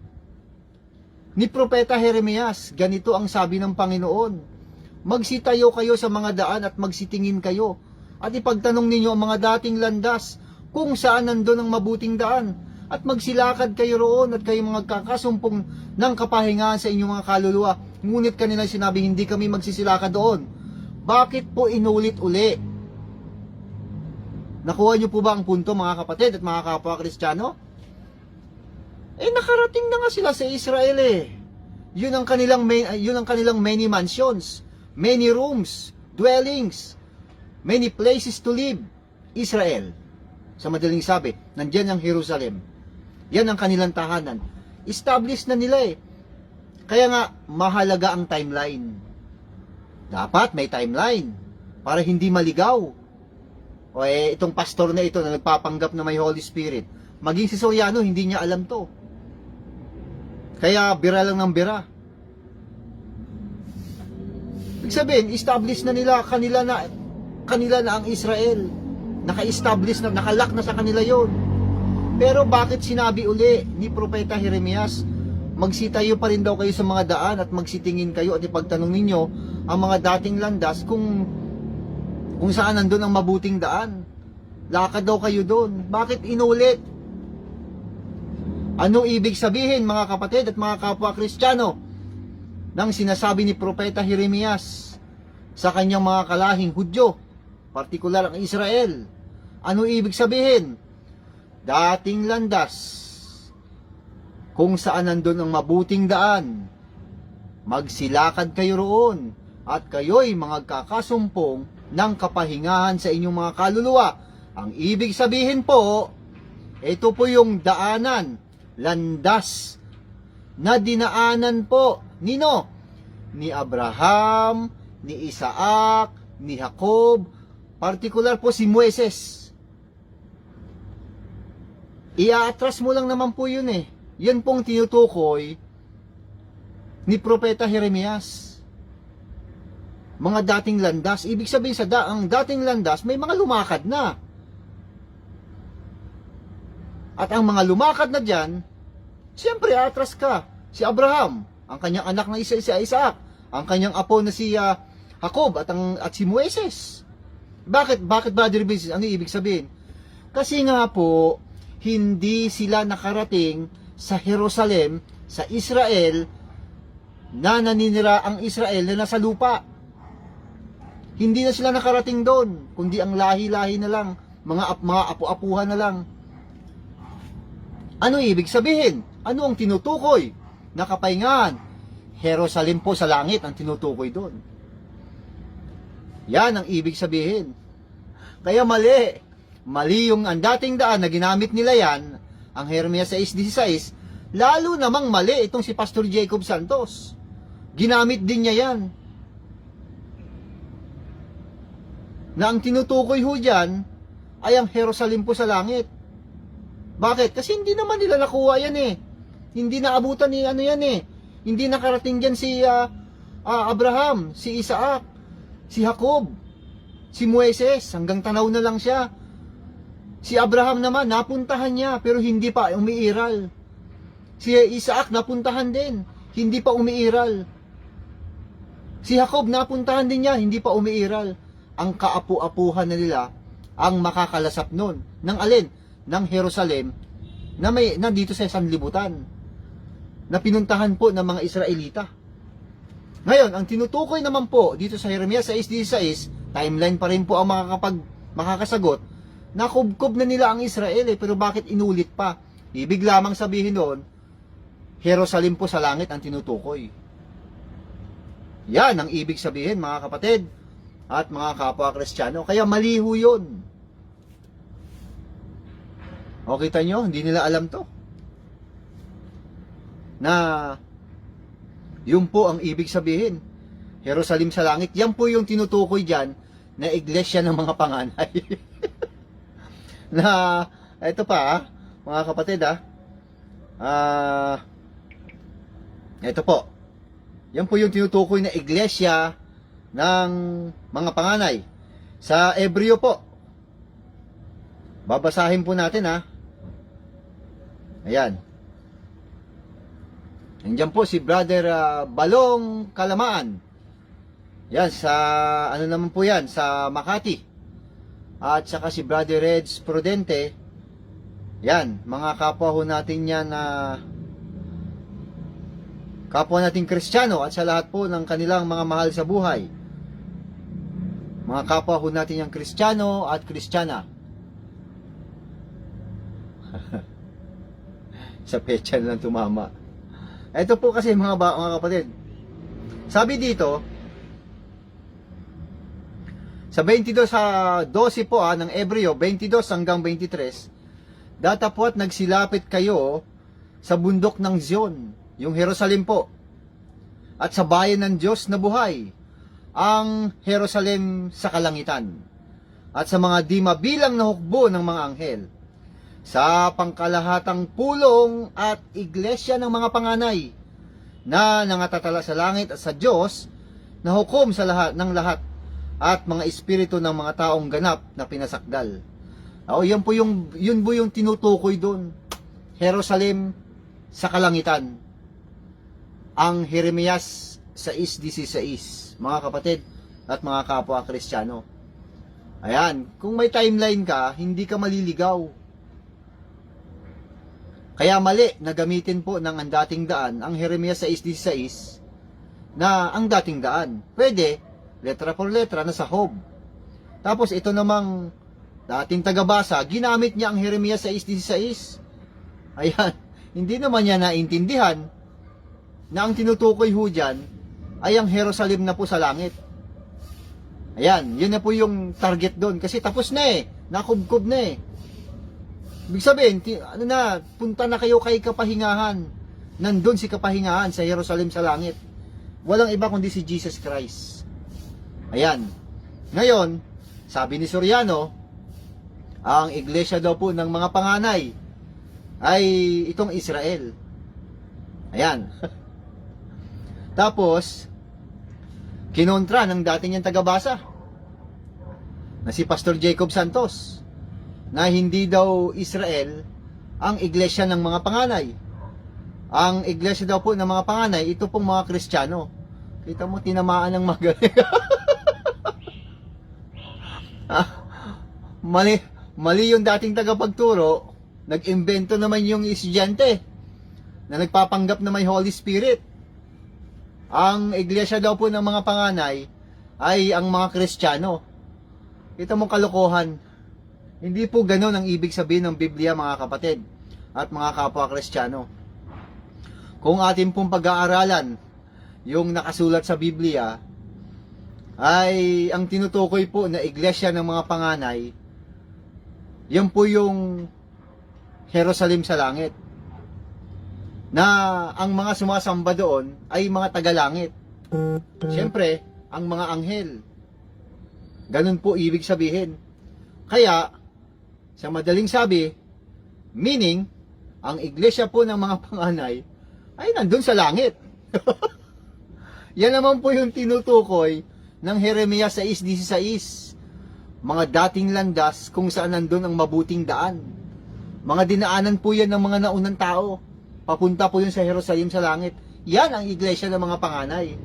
ni Propeta Jeremias, ganito ang sabi ng Panginoon. Magsitayo kayo sa mga daan at magsitingin kayo. At ipagtanong ninyo ang mga dating landas kung saan nandun ang mabuting daan. At magsilakad kayo roon at kayo mga kakasumpong ng kapahingahan sa inyong mga kaluluwa. Ngunit kanila sinabi, hindi kami magsisilakad doon. Bakit po inulit uli? Nakuha niyo po ba ang punto, mga kapatid at mga kapwa Kristiyano? Nakarating na nga sila sa Israel eh. Yun ang kanilang many mansions, many rooms, dwellings, many places to live. Israel. Sa madaling sabi, nandiyan ang Jerusalem. Yan ang kanilang tahanan. Established na nila eh. Kaya nga, mahalaga ang timeline. Dapat may timeline para hindi maligaw. O itong pastor na ito na nagpapanggap na may Holy Spirit, maging si Soriano, hindi niya alam to. Kaya bira lang ng bira. Ibig sabihin, established na nila, kanila na ang Israel. Naka-establish na, nakalock na sa kanila yon. Pero bakit sinabi uli ni Propeta Jeremias, magsitayo pa rin daw kayo sa mga daan at magsitingin kayo at ipagtanong ninyo ang mga dating landas kung saan nandun ang mabuting daan. Lakad daw kayo doon. Bakit inulit? Ano ibig sabihin, mga kapatid at mga kapwa Kristiyano, ng sinasabi ni Propeta Jeremias sa kanyang mga kalahing Hudyo, partikular ang Israel? Ano ibig sabihin? Dating landas, kung saan nandun ang mabuting daan, magsilakad kayo roon, at kayo'y magkakasumpong ng kapahingahan sa inyong mga kaluluwa. Ang ibig sabihin po, ito po yung daanan, landas, na dinaanan po, nino? Ni Abraham, ni Isaac, ni Jacob, partikular po si Moises. Iaatras mo lang naman po yun eh. Yan pong tinutukoy ni Propeta Jeremias. Mga dating landas, ibig sabihin ang dating landas, may mga lumakad na. At ang mga lumakad na dyan, siyempre atras ka. Si Abraham, ang kanyang anak na si Isaac, ang kanyang apo na si Jacob at si Moises. Bakit Brother Vince? Ano ibig sabihin? Kasi nga po, hindi sila nakarating sa Jerusalem, sa Israel, na naninira ang Israel na nasa lupa. Hindi na sila nakarating doon, kundi ang lahi-lahi na lang, mga apu-apuhan na lang. Ano ibig sabihin? Ano ang tinutukoy? Nakapahingahan. Jerusalem po sa langit ang tinutukoy doon. Yan ang ibig sabihin. Kaya mali. Mali yung ang dating daan na ginamit nila yan, ang Jeremias 6:16, lalo namang mali itong si Pastor Jacob Santos. Ginamit din niya yan. Na ang tinutukoy ho dyan ay ang Jerusalem po sa langit. Bakit? Kasi hindi naman nila nakuha yan eh. Hindi naabutan ni ano yan eh. Hindi nakarating dyan si Abraham, si Isaac, si Jacob, si Moises, hanggang tanaw na lang siya. Si Abraham naman, napuntahan niya, pero hindi pa umiiral. Si Isaac, napuntahan din, hindi pa umiiral. Si Jacob, napuntahan din niya, hindi pa umiiral. Ang kaapu-apuhan na nila, ang makakalasap nun. Ng alin? Ng Jerusalem, na dito sa sanlibutan, na pinuntahan po ng mga Israelita. Ngayon, ang tinutukoy naman po, dito sa Jeremias 6:16, timeline pa rin po ang makakasagot, nakubkob na nila ang Israel pero bakit inulit pa? Ibig lamang sabihin doon, Jerusalem po sa langit ang tinutukoy. Yan ang ibig sabihin, mga kapatid at mga kapwa Kristiyano. Kaya maliho yun. O kita nyo, hindi nila alam to. Na yun po ang ibig sabihin. Jerusalem sa langit, yan po yung tinutukoy dyan na iglesia ng mga panganay. Na, ito pa mga kapatid ito po. Yan po yung tinutukoy na iglesia ng mga panganay. Sa Hebreo po. Babasahin po natin Ayan. Nandiyan po si Brother Balong Kalamaan. Yan, sa ano naman po yan, sa Makati. At saka si Brother Reds Prudente. Yan, mga kapwa ho natin yan kapwa nating Kristiyano at sa lahat po ng kanilang mga mahal sa buhay. Mga kapwa ho natin yung Kristiyano at Kristiyana. Sa pecha lang tumama. Ito po kasi mga kapatid. Sabi dito, sa 12 po ng Hebreo, 22 hanggang 23, datapwat nagsilapit kayo sa bundok ng Zion, yung Jerusalem po, at sa bayan ng Diyos na buhay, ang Jerusalem sa kalangitan, at sa mga di mabilang na hukbo ng mga anghel, sa pangkalahatang pulong at iglesia ng mga panganay na nangatatala sa langit at sa Diyos na hukom sa lahat ng lahat at mga espiritu ng mga taong ganap na pinasakdal. Yun po yung tinutukoy doon. Jerusalem sa kalangitan. Ang Jeremias 6:16, mga kapatid at mga kapwa Kristiyano. Ayan, kung may timeline ka, hindi ka maliligaw. Kaya mali na gamitin po ng ang dating daan, ang Jeremias 6:16, na ang dating daan. Pwede, letra por letra, na sa Job. Tapos ito namang dating tagabasa, ginamit niya ang Jeremias 6:16. Ayan, hindi naman niya naintindihan na ang tinutukoy ho dyan ay ang Jerusalem na po sa langit. Ayan, yun na po yung target doon. Kasi tapos na nakubkob na Ibig sabihin, punta na kayo kay kapahingahan. Nandun si kapahingahan sa Jerusalem sa langit. Walang iba kundi si Jesus Christ. Ayan. Ngayon, sabi ni Soriano, ang iglesia daw po ng mga panganay ay itong Israel. Ayan. Tapos, kinontra ng dating niyang tagabasa na si Pastor Jacob Santos na hindi daw Israel ang iglesia ng mga panganay. Ang iglesia daw po ng mga panganay, ito pong mga Kristiyano. Kita mo, tinamaan ng magaling. Mali yung dating tagapagturo, nag-imbento naman yung estudyante na nagpapanggap na may Holy Spirit. Ang iglesia daw po ng mga panganay ay ang mga Kristiyano. Kita mo kalokohan. Hindi po ganoon ang ibig sabihin ng Biblia, mga kapatid at mga kapwa Kristiyano. Kung atin pong pag-aaralan yung nakasulat sa Biblia, ay ang tinutukoy po na iglesia ng mga panganay, yan po yung Jerusalem sa langit, na ang mga sumasamba doon ay mga tagalangit. Siyempre, ang mga anghel. Ganun po ibig sabihin. Kaya, sa madaling sabi, meaning, ang iglesia po ng mga panganay ay nandun sa langit. Yan naman po yung tinutukoy ng Jeremias 6:16. Mga dating landas kung saan nandun ang mabuting daan. Mga dinaanan po yan ng mga naunang tao. Papunta po yun sa Jerusalem sa langit. Yan ang iglesia ng mga panganay.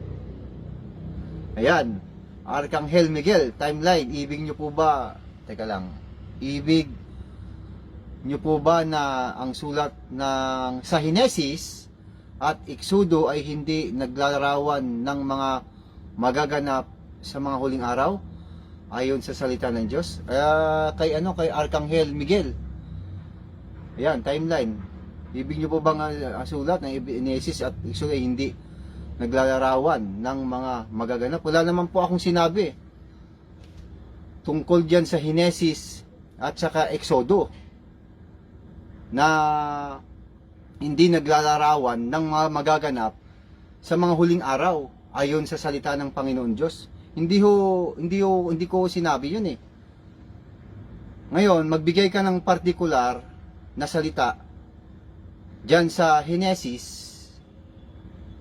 Ayan. Arkanghel Miguel, timeline. Ibig nyo po ba? Teka lang. Ibig nyo po ba na ang sulat ng sa Henesis at Exodo ay hindi naglalarawan ng mga magaganap sa mga huling araw? Ayon sa salita ng Diyos. Kay Arkanghel Miguel. Ayan, timeline. Ibig nyo po bang sulat ng Henesis at Exodo ay hindi naglalarawan ng mga magaganap? Wala naman po akong sinabi tungkol dyan sa Henesis at saka Exodo na hindi naglalarawan ng mga magaganap sa mga huling araw ayon sa salita ng Panginoon Diyos. Hindi ko sinabi yun eh. Ngayon, magbigay ka ng partikular na salita dyan sa Henesis,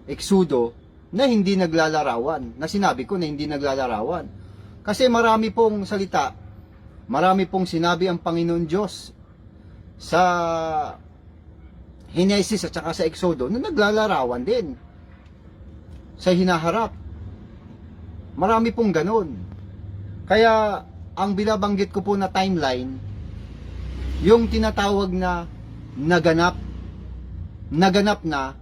Exodo, na hindi naglalarawan. Na sinabi ko na hindi naglalarawan. Kasi marami pong salita, marami pong sinabi ang Panginoon Diyos sa Henesis at saka sa Exodo na naglalarawan din sa hinaharap. Marami pong ganun. Kaya ang binabanggit ko po na timeline, yung tinatawag na naganap na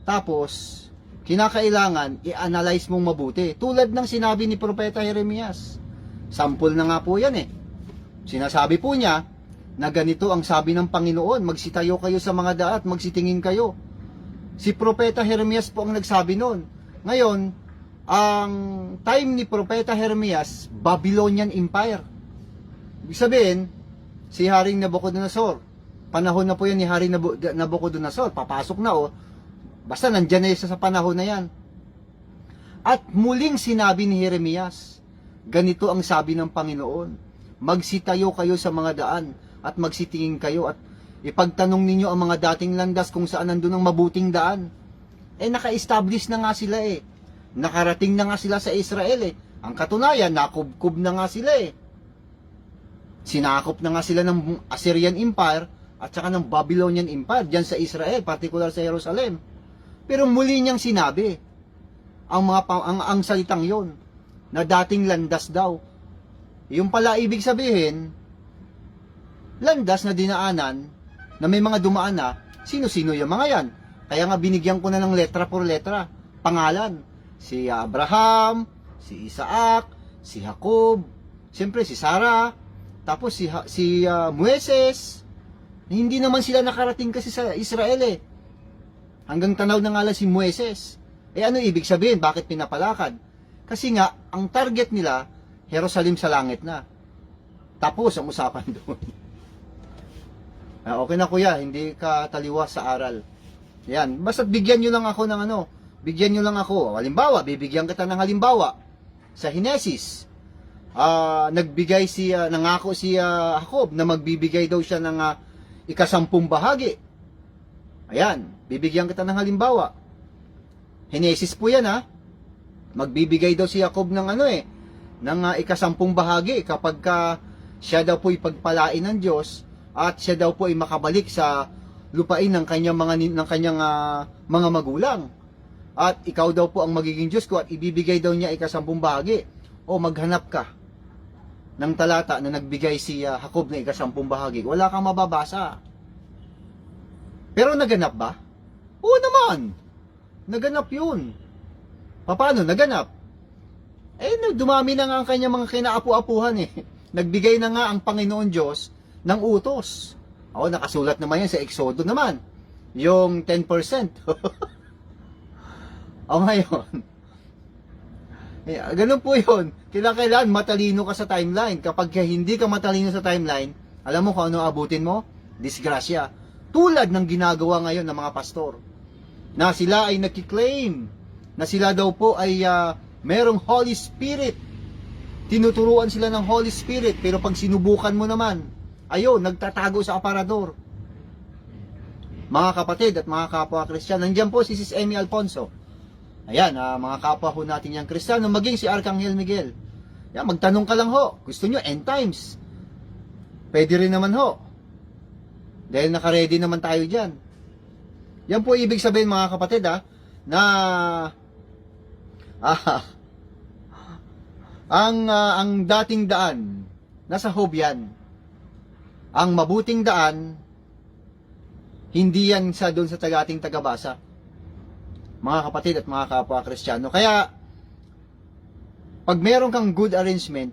tapos kinakailangan i-analyze mong mabuti. Tulad ng sinabi ni Propeta Jeremias. Sample na nga po yan eh. Sinasabi po niya na ganito ang sabi ng Panginoon, magsitayo kayo sa mga daat, magsitingin kayo. Si Propeta Jeremias po ang nagsabi noon. Ngayon, ang time ni Propeta Jeremias, Babylonian Empire. Ibig sabihin, si Haring Nabucodonosor, panahon na po yan ni Haring Nabucodonosor, papasok na basta nandyan na isa sa panahon na yan. At muling sinabi ni Jeremias, ganito ang sabi ng Panginoon, magsitayo kayo sa mga daan at magsitingin kayo at ipagtanong ninyo ang mga dating landas kung saan nandun ang mabuting daan. Naka-establish na nga sila eh. Nakarating na nga sila sa Israel eh. Ang katunayan, nakubkub na nga sila eh. Sinakop na nga sila ng Assyrian Empire at saka ng Babylonian Empire dyan sa Israel, particular sa Jerusalem. Pero muli niyang sinabi ang salitang yon na dating landas daw. Yung pala ibig sabihin, landas na dinaanan na may mga dumaan na, sino-sino yung mga yan? Kaya nga binigyan ko na ng letra por letra, pangalan. Si Abraham, si Isaac, si Jacob, siyempre si Sarah, tapos si Moises. Hindi naman sila nakarating kasi sa Israel eh. Hanggang tanaw na nga lang si Moises. Ano ibig sabihin? Bakit pinapalakad? Kasi nga, ang target nila, Jerusalem sa langit na. Tapos ang usapan doon. Okay na kuya, hindi ka taliwas sa aral. Yan, basta bigyan nyo lang ako ng bigyan nyo lang ako. Halimbawa, bibigyan kita ng halimbawa. Sa Henesis, nangako si Jacob na magbibigay daw siya ng ikasampung bahagi. Ayan, bibigyan kita ng halimbawa. Henesis po yan Magbibigay daw si Jacob ng ng ikasampung bahagi kapag siya daw po ipagpalain ng Diyos at siya daw po ay makabalik sa lupain ng kanyang mga magulang. At ikaw daw po ang magiging Diyos ko at ibibigay daw niya ikasampung bahagi. O maghanap ka ng talata na nagbigay si Jacob na ikasampung bahagi. Wala kang mababasa. Pero naganap ba? Oo naman. Naganap yun. Paano naganap? Dumami na nga ang kanyang mga kinaapu-apuhan Nagbigay na nga ang Panginoon Diyos ng utos. Nakasulat naman yan sa Exodo naman. Yung 10%. Ngayon. Ganun po yun. Kailangan matalino ka sa timeline. Kapag hindi ka matalino sa timeline, alam mo kung ano abutin mo? Disgrasya. Tulad ng ginagawa ngayon ng mga pastor. Na sila ay nakiklaim na sila daw po ay merong Holy Spirit. Tinuturuan sila ng Holy Spirit. Pero pag sinubukan mo naman, nagtatago sa aparador. Mga kapatid at mga kapwa Kristiyan, nandiyan po si Sis Emmy Alfonso. Ayan, mga kapwa ho natin yung Kristiyano, maging si Arcangel Miguel. Yan, magtanong ka lang ho. Gusto nyo, end times. Pwede rin naman ho. Dahil naka-ready naman tayo dyan. Yan po ibig sabihin mga kapatid na ang dating daan nasa Hob yan. Ang mabuting daan hindi yan doon sa ating tagabasa. Mga kapatid at mga kapwa Kristiyano. Kaya pag meron kang good arrangement,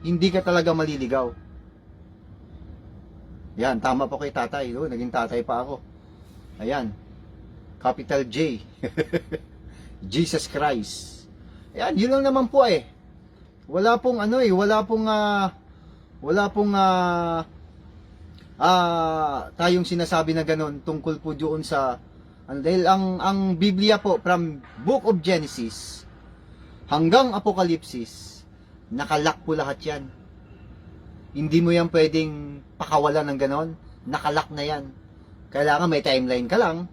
hindi ka talaga maliligaw. Yan, tama po kay tatay. Naging tatay pa ako. Ayan. Capital J. Jesus Christ. Ayan, yun lang naman po Wala pong tayong sinasabi na ganun tungkol po doon sa dahil ang Biblia po from Book of Genesis hanggang Apocalypse, nakalak po lahat yan. Hindi mo yan pwedeng pakawalan ng ganon. Nakalak na yan. Kailangan may timeline ka lang.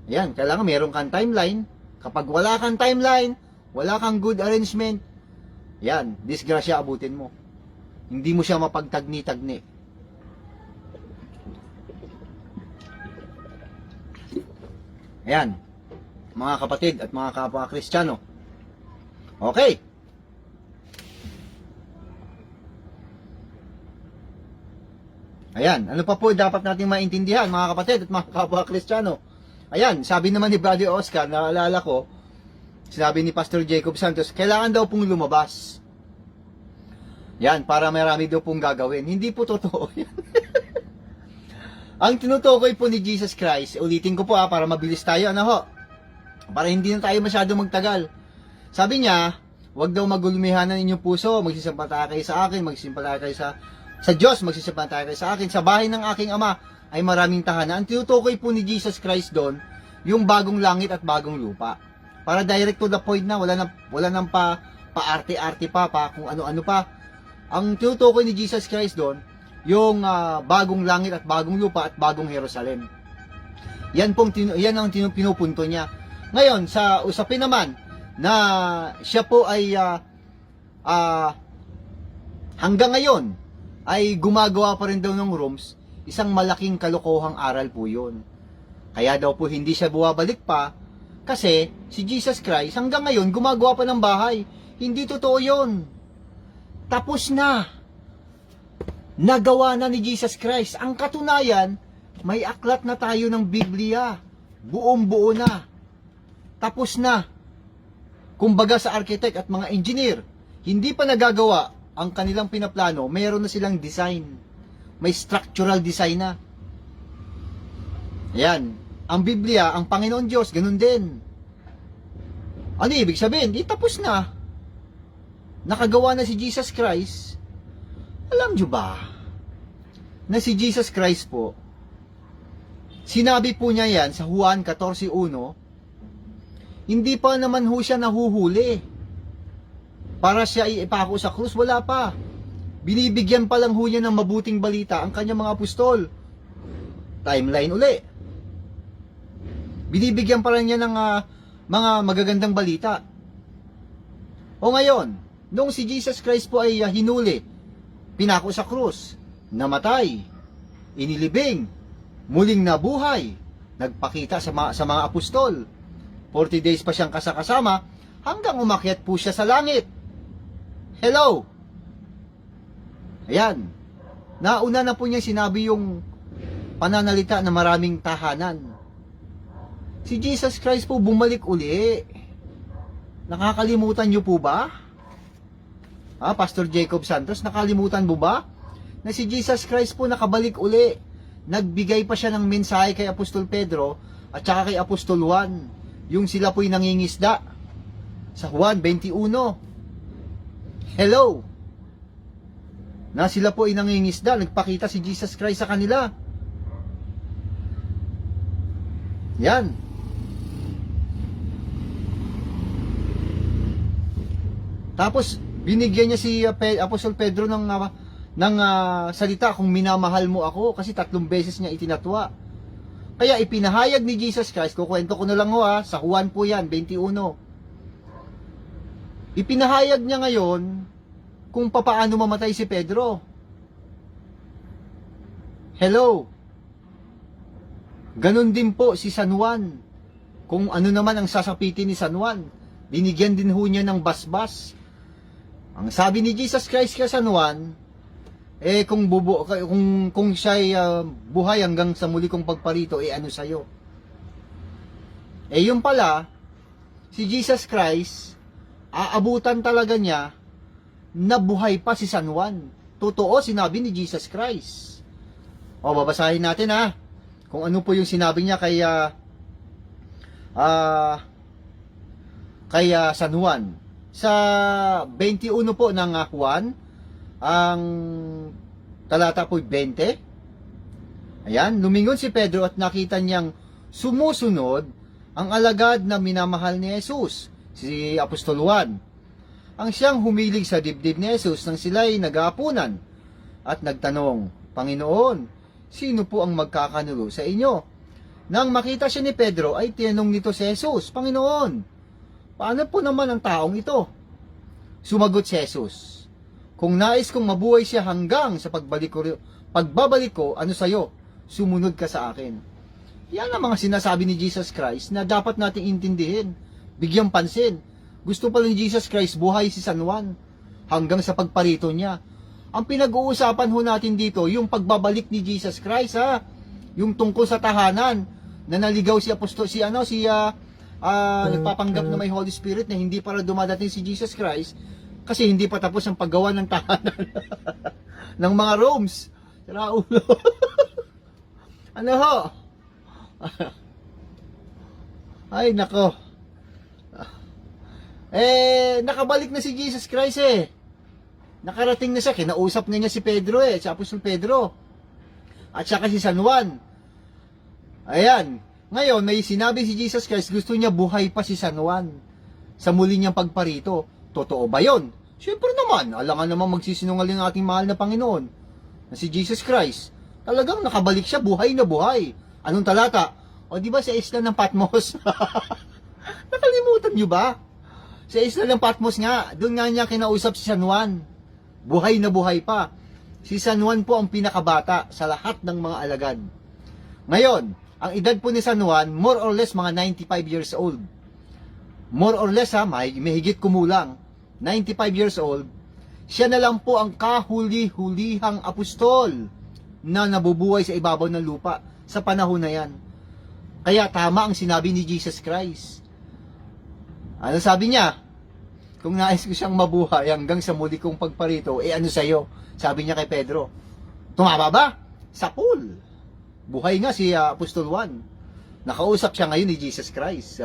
Ayan, kailangan meron kang timeline. Kapag wala kang timeline, wala kang good arrangement, yan, disgrasya abutin mo. Hindi mo siya mapagtagni-tagni. Ayan, mga kapatid at mga kapwa Kristiyano. Okay. Ayan, ano pa po dapat nating maintindihan mga kapatid at mga kapwa Kristiyano? Ayan, sabi naman ni Brother Oscar, naalala ko, sinabi ni Pastor Jacob Santos, kailangan daw pong lumabas. Yan, para marami daw pong gagawin. Hindi po totoo yan. Ang tinutukoy po ni Jesus Christ, ulitin ko po para mabilis tayo, para hindi na tayo masyado magtagal. Sabi niya, huwag daw magulumihan ng inyong puso, magsisampalaya kayo sa akin, magsisampalaya kayo sa Diyos, magsisampalaya kayo sa akin, sa bahay ng aking Ama ay maraming tahanan. Ang tinutukoy po ni Jesus Christ doon, yung bagong langit at bagong lupa. Para direct to the point na, wala nang pa-arte-arte pa, kung ano-ano pa. Ang tinutukoy ni Jesus Christ doon, yung bagong langit at bagong lupa at bagong Jerusalem. Yan ang pinupunto niya. Ngayon, sa usapin naman na siya po ay hanggang ngayon ay gumagawa pa rin daw ng rooms, isang malaking kalokohang aral po yun. Kaya daw po hindi siya buwabalik pa kasi si Jesus Christ hanggang ngayon gumagawa pa ng bahay. Hindi totoo yun. Tapos na. Nagawa na ni Jesus Christ. Ang katunayan, may aklat na tayo ng Biblia. Buong-buo na. Tapos na. Kumbaga sa architect at mga engineer, hindi pa nagagawa ang kanilang pinaplano, mayroon na silang design. May structural design na. Yan. Ang Biblia, ang Panginoon Diyos, ganun din. Ano ibig sabihin? Di tapos na. Nakagawa na si Jesus Christ. Alam nyo ba na si Jesus Christ po, sinabi po niya yan sa Juan 14:1, hindi pa naman ho siya nahuhuli. para siya ipako sa krus? Wala pa. Binibigyan pa lang ho niya ng mabuting balita ang kanyang mga apostol. Timeline uli. Binibigyan pa lang niya ng mga magagandang balita. O ngayon, noong si Jesus Christ po ay hinuli, pinako sa krus, namatay, inilibing, muling nabuhay, nagpakita sa mga apostol. 40 days pa siyang kasama hanggang umakyat po siya sa langit. Hello! Ayan. Nauna na po niya sinabi yung pananalita na maraming tahanan. Si Jesus Christ po bumalik uli. Nakakalimutan niyo po ba? Pastor Jacob Santos, nakalimutan mo ba? Na si Jesus Christ po nakabalik uli. Nagbigay pa siya ng mensahe kay Apostol Pedro at saka kay Apostol Juan. Yung sila po'y nangingisda. Sa Juan 21. Hello! Na sila po ay nangingisda, nagpakita si Jesus Christ sa kanila. Yan. Tapos, binigyan niya si Apostol Pedro ng salita kung minamahal mo ako, kasi 3 beses niya itinatwa. Kaya ipinahayag ni Jesus Christ, kukwento ko na lang sa Juan po yan, 21. Ipinahayag niya ngayon kung papaano mamatay si Pedro. Hello. Ganon din po si San Juan. Kung ano naman ang sasapitin ni San Juan, binigyan din ho niya ng basbas. Ang sabi ni Jesus Christ kay San Juan, kung siya'y buhay hanggang sa muli kong pagparito, ano sa'yo? Yung pala, si Jesus Christ, aabutan talaga niya na buhay pa si San Juan. Totoo, sinabi ni Jesus Christ. Babasahin natin kung ano po yung sinabi niya kay San Juan. Sa 21 po ng Juan, ang talata po 20. Ayan, lumingon si Pedro at nakita niyang sumusunod ang alagad na minamahal ni Jesus, si Apostol Juan. Ang siyang humilig sa dibdib ni Jesus nang sila'y nag-aapunan at nagtanong, Panginoon, sino po ang magkakanulo sa inyo? Nang makita siya ni Pedro ay tinanong nito si Jesus, Panginoon, paano po naman ang taong ito? Sumagot si Jesus, kung nais kong mabuhay siya hanggang sa pagbabalik ko, ano sa'yo? Sumunod ka sa akin. Yan ang mga sinasabi ni Jesus Christ na dapat nating intindihin, bigyang pansin. Gusto pala ni Jesus Christ buhay si San Juan hanggang sa pagparito niya. Ang pinag-uusapan ho natin dito, yung pagbabalik ni Jesus Christ, yung tungkol sa tahanan na naligaw si apostol, nagpapanggap na may Holy Spirit na hindi para dumadating si Jesus Christ kasi hindi pa tapos ang paggawa ng tahanan ng mga Romes. Raulo. Ano ho? Ay, nako. Nakabalik na si Jesus Christ Nakarating na siya, kinausap na niya si Pedro si Apostol Pedro. At saka si San Juan. Ayan. Ngayon, may sinabi si Jesus Christ, gusto niya buhay pa si San Juan sa muli niyang pagparito. Totoo ba yon? Siyempre naman, alangan naman magsisinungaling ang ating mahal na Panginoon na si Jesus Christ. Talagang nakabalik siya, buhay na buhay. Anong talata? O di ba sa isla ng Patmos? Nakalimutan niyo ba? Sa isla ng Patmos nga, doon nga niya kinausap si San Juan. Buhay na buhay pa. Si San Juan po ang pinakabata sa lahat ng mga alagad. Ngayon, ang edad po ni San Juan, more or less mga 95 years old. More or less may higit kumulang. 95 years old. Siya na lang po ang kahuli-hulihang apostol na nabubuhay sa ibabaw ng lupa sa panahon na yan. Kaya tama ang sinabi ni Jesus Christ. Ano sabi niya? Kung nais ko siyang mabuhay hanggang sa muli kong pagparito, ano sa'yo? Sabi niya kay Pedro. Tumama ba? Sa pool. Buhay nga si Apostol Juan. Nakausap siya ngayon ni Jesus Christ.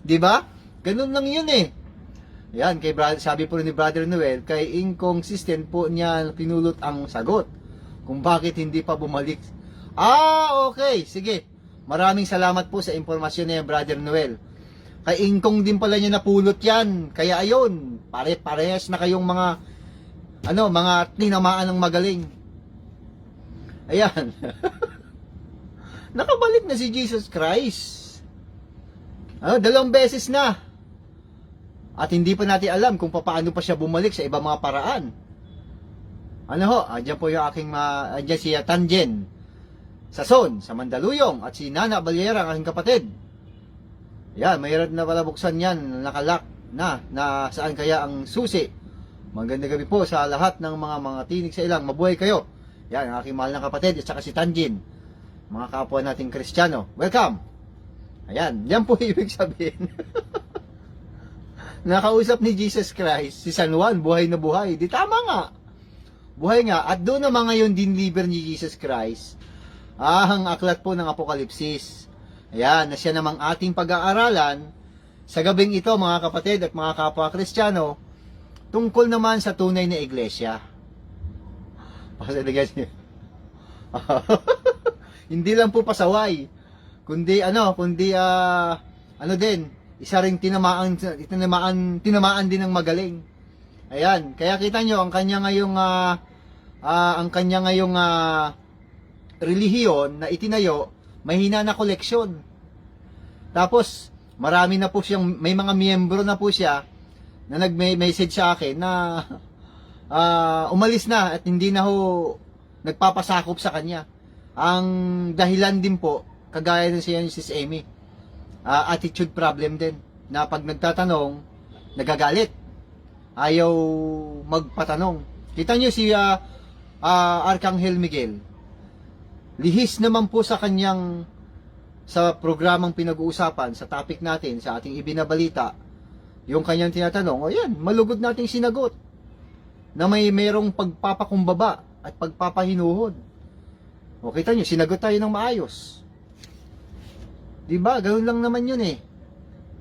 Di ba? Ganun lang yun Yan, sabi po ni Brother Noel, kay inconsistent po niya pinulot ang sagot. Kung bakit hindi pa bumalik. Okay. Sige. Maraming salamat po sa impormasyon niya, Brother Noel. Kay Ingkong din pala niya napulot yan. Kaya ayun, parehas na kayong mga tinamaan ng magaling. Ayan. Nakabalik na si Jesus Christ. 2 beses na. At hindi pa natin alam kung paano pa siya bumalik sa ibang mga paraan. Andyan po yung andyan si Tanjen Sason sa Mandaluyong at si Nana Balyera, ang aking kapatid. Yan, mahirap na pala buksan yan, nakalak na saan kaya ang susi. Magandang gabi po sa lahat ng mga tinig sa ilang, mabuhay kayo. Yan, ang aking mahal na kapatid at saka si Tanjin, mga kapwa nating Kristiyano. Welcome! Ayan, yan po ibig sabihin. Nakausap ni Jesus Christ, si San Juan, buhay na buhay. Di tama nga. Buhay nga. At doon naman ngayon dinliver ni Jesus Christ ang aklat po ng Apokalipsis. Ayan, na siya namang ating pag-aaralan sa gabing ito, mga kapatid at mga kapwa Kristiyano, tungkol naman sa tunay na iglesia. Hindi lang po pasaway, kundi din, isa ring tinamaan din ng magaling. Ayan, kaya kita nyo ang kanya ngayong relihiyon na itinayo, mahina na koleksyon. Tapos marami na po siyang, may mga miyembro na po siya na nag-message sa akin na umalis na at hindi na ho nagpapasakop sa kanya. Ang dahilan din po, kagaya ng siya ni Sis Amy, attitude problem din, na pag nagtatanong, nagagalit, ayaw magpatanong. Kita nyo si Arcangel Miguel, lihis naman po sa kanyang, sa programang pinag-uusapan, sa topic natin, sa ating ibinabalita, yung kanyang tinatanong, o yan, malugod nating sinagot, na mayroong pagpapakumbaba at pagpapahinuhod. O kita nyo, sinagot tayo ng maayos. Diba? Ganoon lang naman yun eh.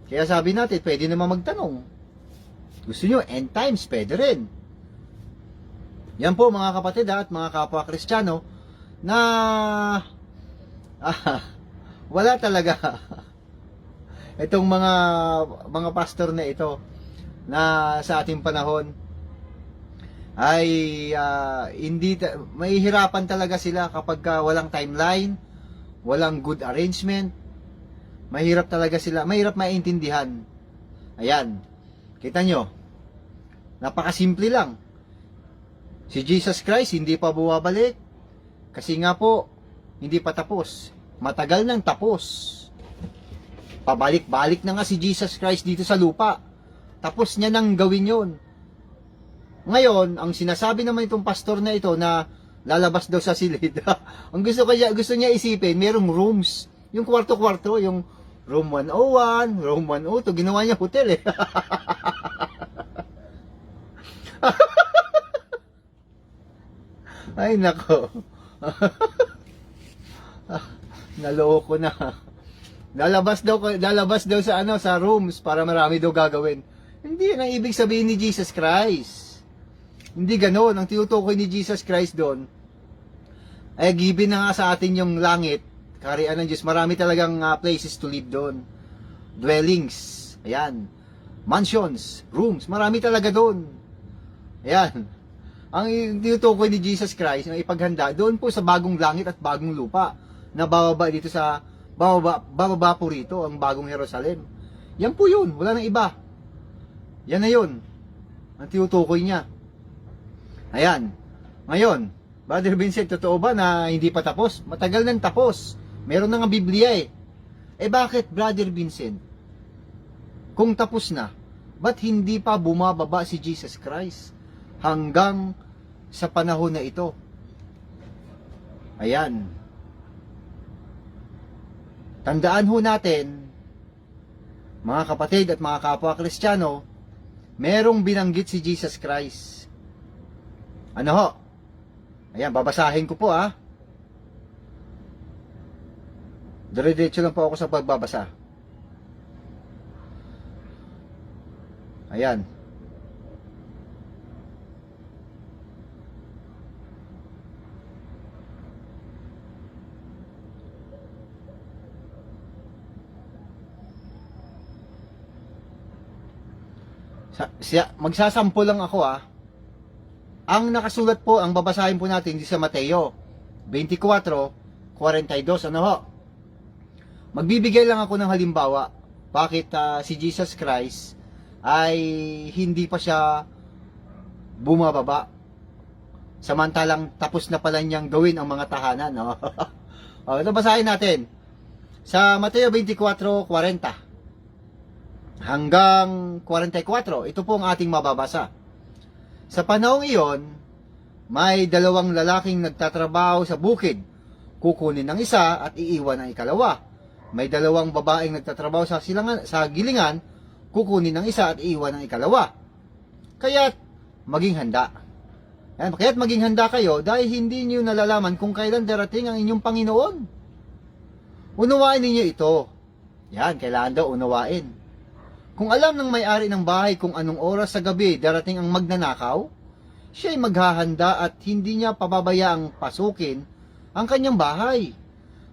Kaya sabi natin, pwede naman magtanong. Gusto nyo, end times, pwede rin. Yan po mga kapatid at mga kapwa Kristiyano, na wala talaga itong mga pastor na ito na sa ating panahon ay mahihirapan talaga sila kapag walang timeline, walang good arrangement. Mahirap talaga sila, mahirap maintindihan. Ayan, kita nyo, napakasimple lang. Si Jesus Christ hindi pa bumabalik kasi nga po hindi pa tapos, matagal nang tapos. Pabalik-balik na nga si Jesus Christ dito sa lupa, tapos niya nang gawin yon. Ngayon, ang sinasabi naman itong pastor na ito na lalabas daw sa silid, ang gusto niya isipin, merong rooms, yung kwarto-kwarto, yung room 101, room 102, ginawa niya hotel eh. Ay nako. Naloko na. Lalabas daw sa rooms para marami daw gagawin. Hindi yan ang ibig sabihin ni Jesus Christ. Hindi ganoon. Ang tinutukoy ni Jesus Christ doon ay given na nga sa atin yung langit, kaharian ng Diyos. Marami talagang places to live doon. Dwellings. Ayan. Mansions, rooms, marami talaga doon. Ayan. Ang tinutukoy ni Jesus Christ na ipaghanda doon po sa bagong langit at bagong lupa na bababa po rito ang bagong Jerusalem. Yan po yun, wala nang iba. Yan na yun ang tinutukoy niya. Ayan. Ngayon, Brother Vincent, totoo ba na hindi pa tapos? Matagal nang tapos. Meron na nga Biblia eh. Eh bakit, Brother Vincent? Kung tapos na, ba't hindi pa bumababa si Jesus Christ hanggang sa panahon na ito? Ayan. Tandaan ho natin, mga kapatid at mga kapwa Kristiyano, merong binanggit si Jesus Christ. Ano ho? Ayan, babasahin ko po Dire-diretso lang po ako sa pagbabasa. Ayan. Magsasample lang ako Ang nakasulat po, ang babasahin po natin di sa Mateo 24:42. Ano ho? Magbibigay lang ako ng halimbawa bakit si Jesus Christ ay hindi pa siya bumababa. Samantalang tapos na pala niyang gawin ang mga tahanan. No? Ito basahin natin. Sa Mateo 24:40 hanggang 44, ito po ang ating mababasa. Sa panahong iyon, may dalawang lalaking nagtatrabaho sa bukid. Kukunin ng isa at iiwan ang ikalawa. May dalawang babaeng nagtatrabaho sa gilingan. Kukunin ng isa at iiwan ang ikalawa. Kaya't maging handa. Kaya't maging handa kayo dahil hindi niyo nalalaman kung kailan darating ang inyong Panginoon. Unawain ninyo ito. Kailangan daw unawain. Kung alam ng may-ari ng bahay kung anong oras sa gabi darating ang magnanakaw, siya'y maghahanda at hindi niya pababayaang pasukin ang kanyang bahay.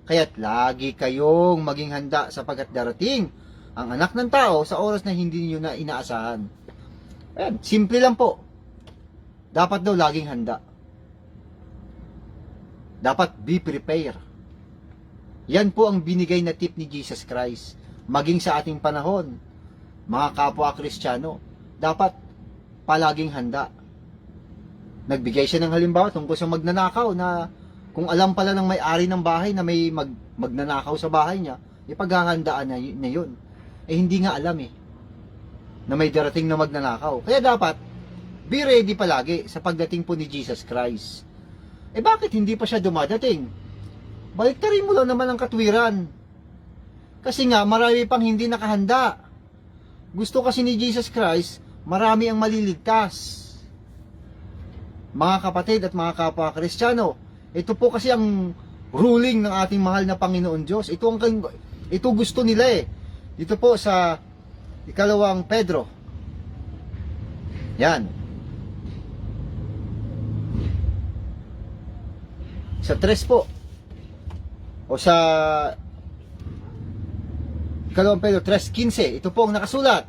Kaya't lagi kayong maging handa sapagkat darating ang anak ng tao sa oras na hindi niyo na inaasahan. Simple lang po. Dapat daw laging handa. Dapat be prepared. Yan po ang binigay na tip ni Jesus Christ. Maging sa ating panahon, mga kapwa Kristiyano, dapat palaging handa. Nagbigay siya ng halimbawa tungkol sa magnanakaw na kung alam pala ng may-ari ng bahay na may magnanakaw sa bahay niya, ipaghahandaan na yun. Hindi nga alam na may darating na magnanakaw. Kaya dapat, be ready palagi sa pagdating po ni Jesus Christ. Bakit hindi pa siya dumadating? Baliktarin mo lang naman ang katwiran. Kasi nga, marami pang hindi nakahanda. Gusto kasi ni Jesus Christ, marami ang maliligtas. Mga kapatid at mga kapwa Kristiyano, ito po kasi ang ruling ng ating mahal na Panginoon Diyos. Ito gusto nila Dito po sa 2 Pedro. Sa 3 po. O sa 2 Pedro 3:15, ito po ang nakasulat.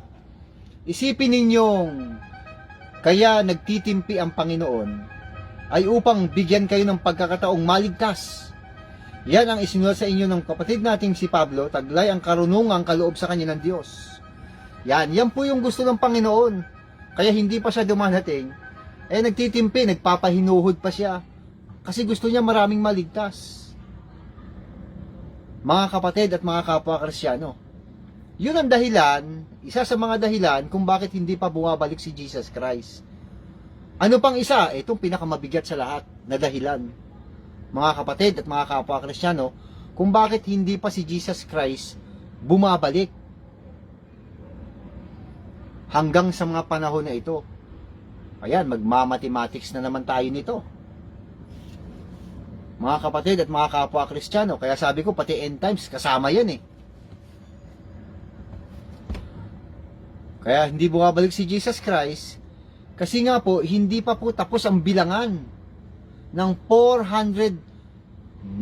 Isipin ninyong kaya nagtitimpi ang Panginoon ay upang bigyan kayo ng pagkakataong maligtas. Yan ang isinulat sa inyo ng kapatid nating si Pablo, taglay ang karunungang kaloob sa kanya ng Diyos. Yan po yung gusto ng Panginoon. Kaya hindi pa siya dumadating, nagtitimpi, nagpapahinuhod pa siya. Kasi gusto niya maraming maligtas. Mga kapatid at mga kapwa Kristiyano, yun ang dahilan, isa sa mga dahilan kung bakit hindi pa bumabalik si Jesus Christ. Ano pang isa? Itong pinakamabigat sa lahat na dahilan, mga kapatid at mga kapwa Kristiyano, kung bakit hindi pa si Jesus Christ bumabalik hanggang sa mga panahon na ito. Magmamathematics na naman tayo nito. Mga kapatid at mga kapwa Kristiyano, kaya sabi ko pati end times kasama yan Kaya hindi bumabalik si Jesus Christ kasi nga po hindi pa po tapos ang bilangan ng 490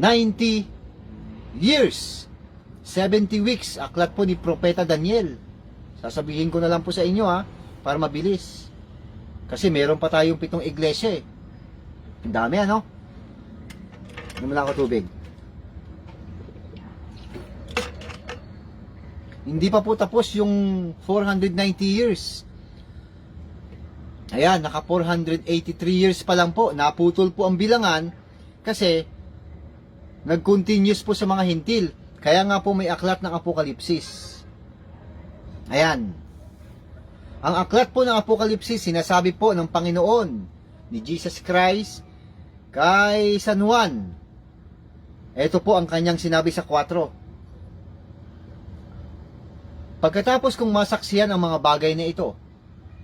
years, 70 weeks, aklat po ni Propeta Daniel. Sasabihin ko na lang po sa inyo para mabilis. Kasi meron pa tayong 7 iglesia Ang dami Inom lang ako tubig. Hindi pa po tapos yung 490 years. Naka 483 years pa lang po. Naputol po ang bilangan kasi nag-continuous po sa mga hintil. Kaya nga po may aklat ng Apokalipsis. Ang aklat po ng Apokalipsis, sinasabi po ng Panginoon ni Jesus Christ kay San Juan. Ito po ang kanyang sinabi sa 4. Pagkatapos kong masaksiyan ang mga bagay na ito,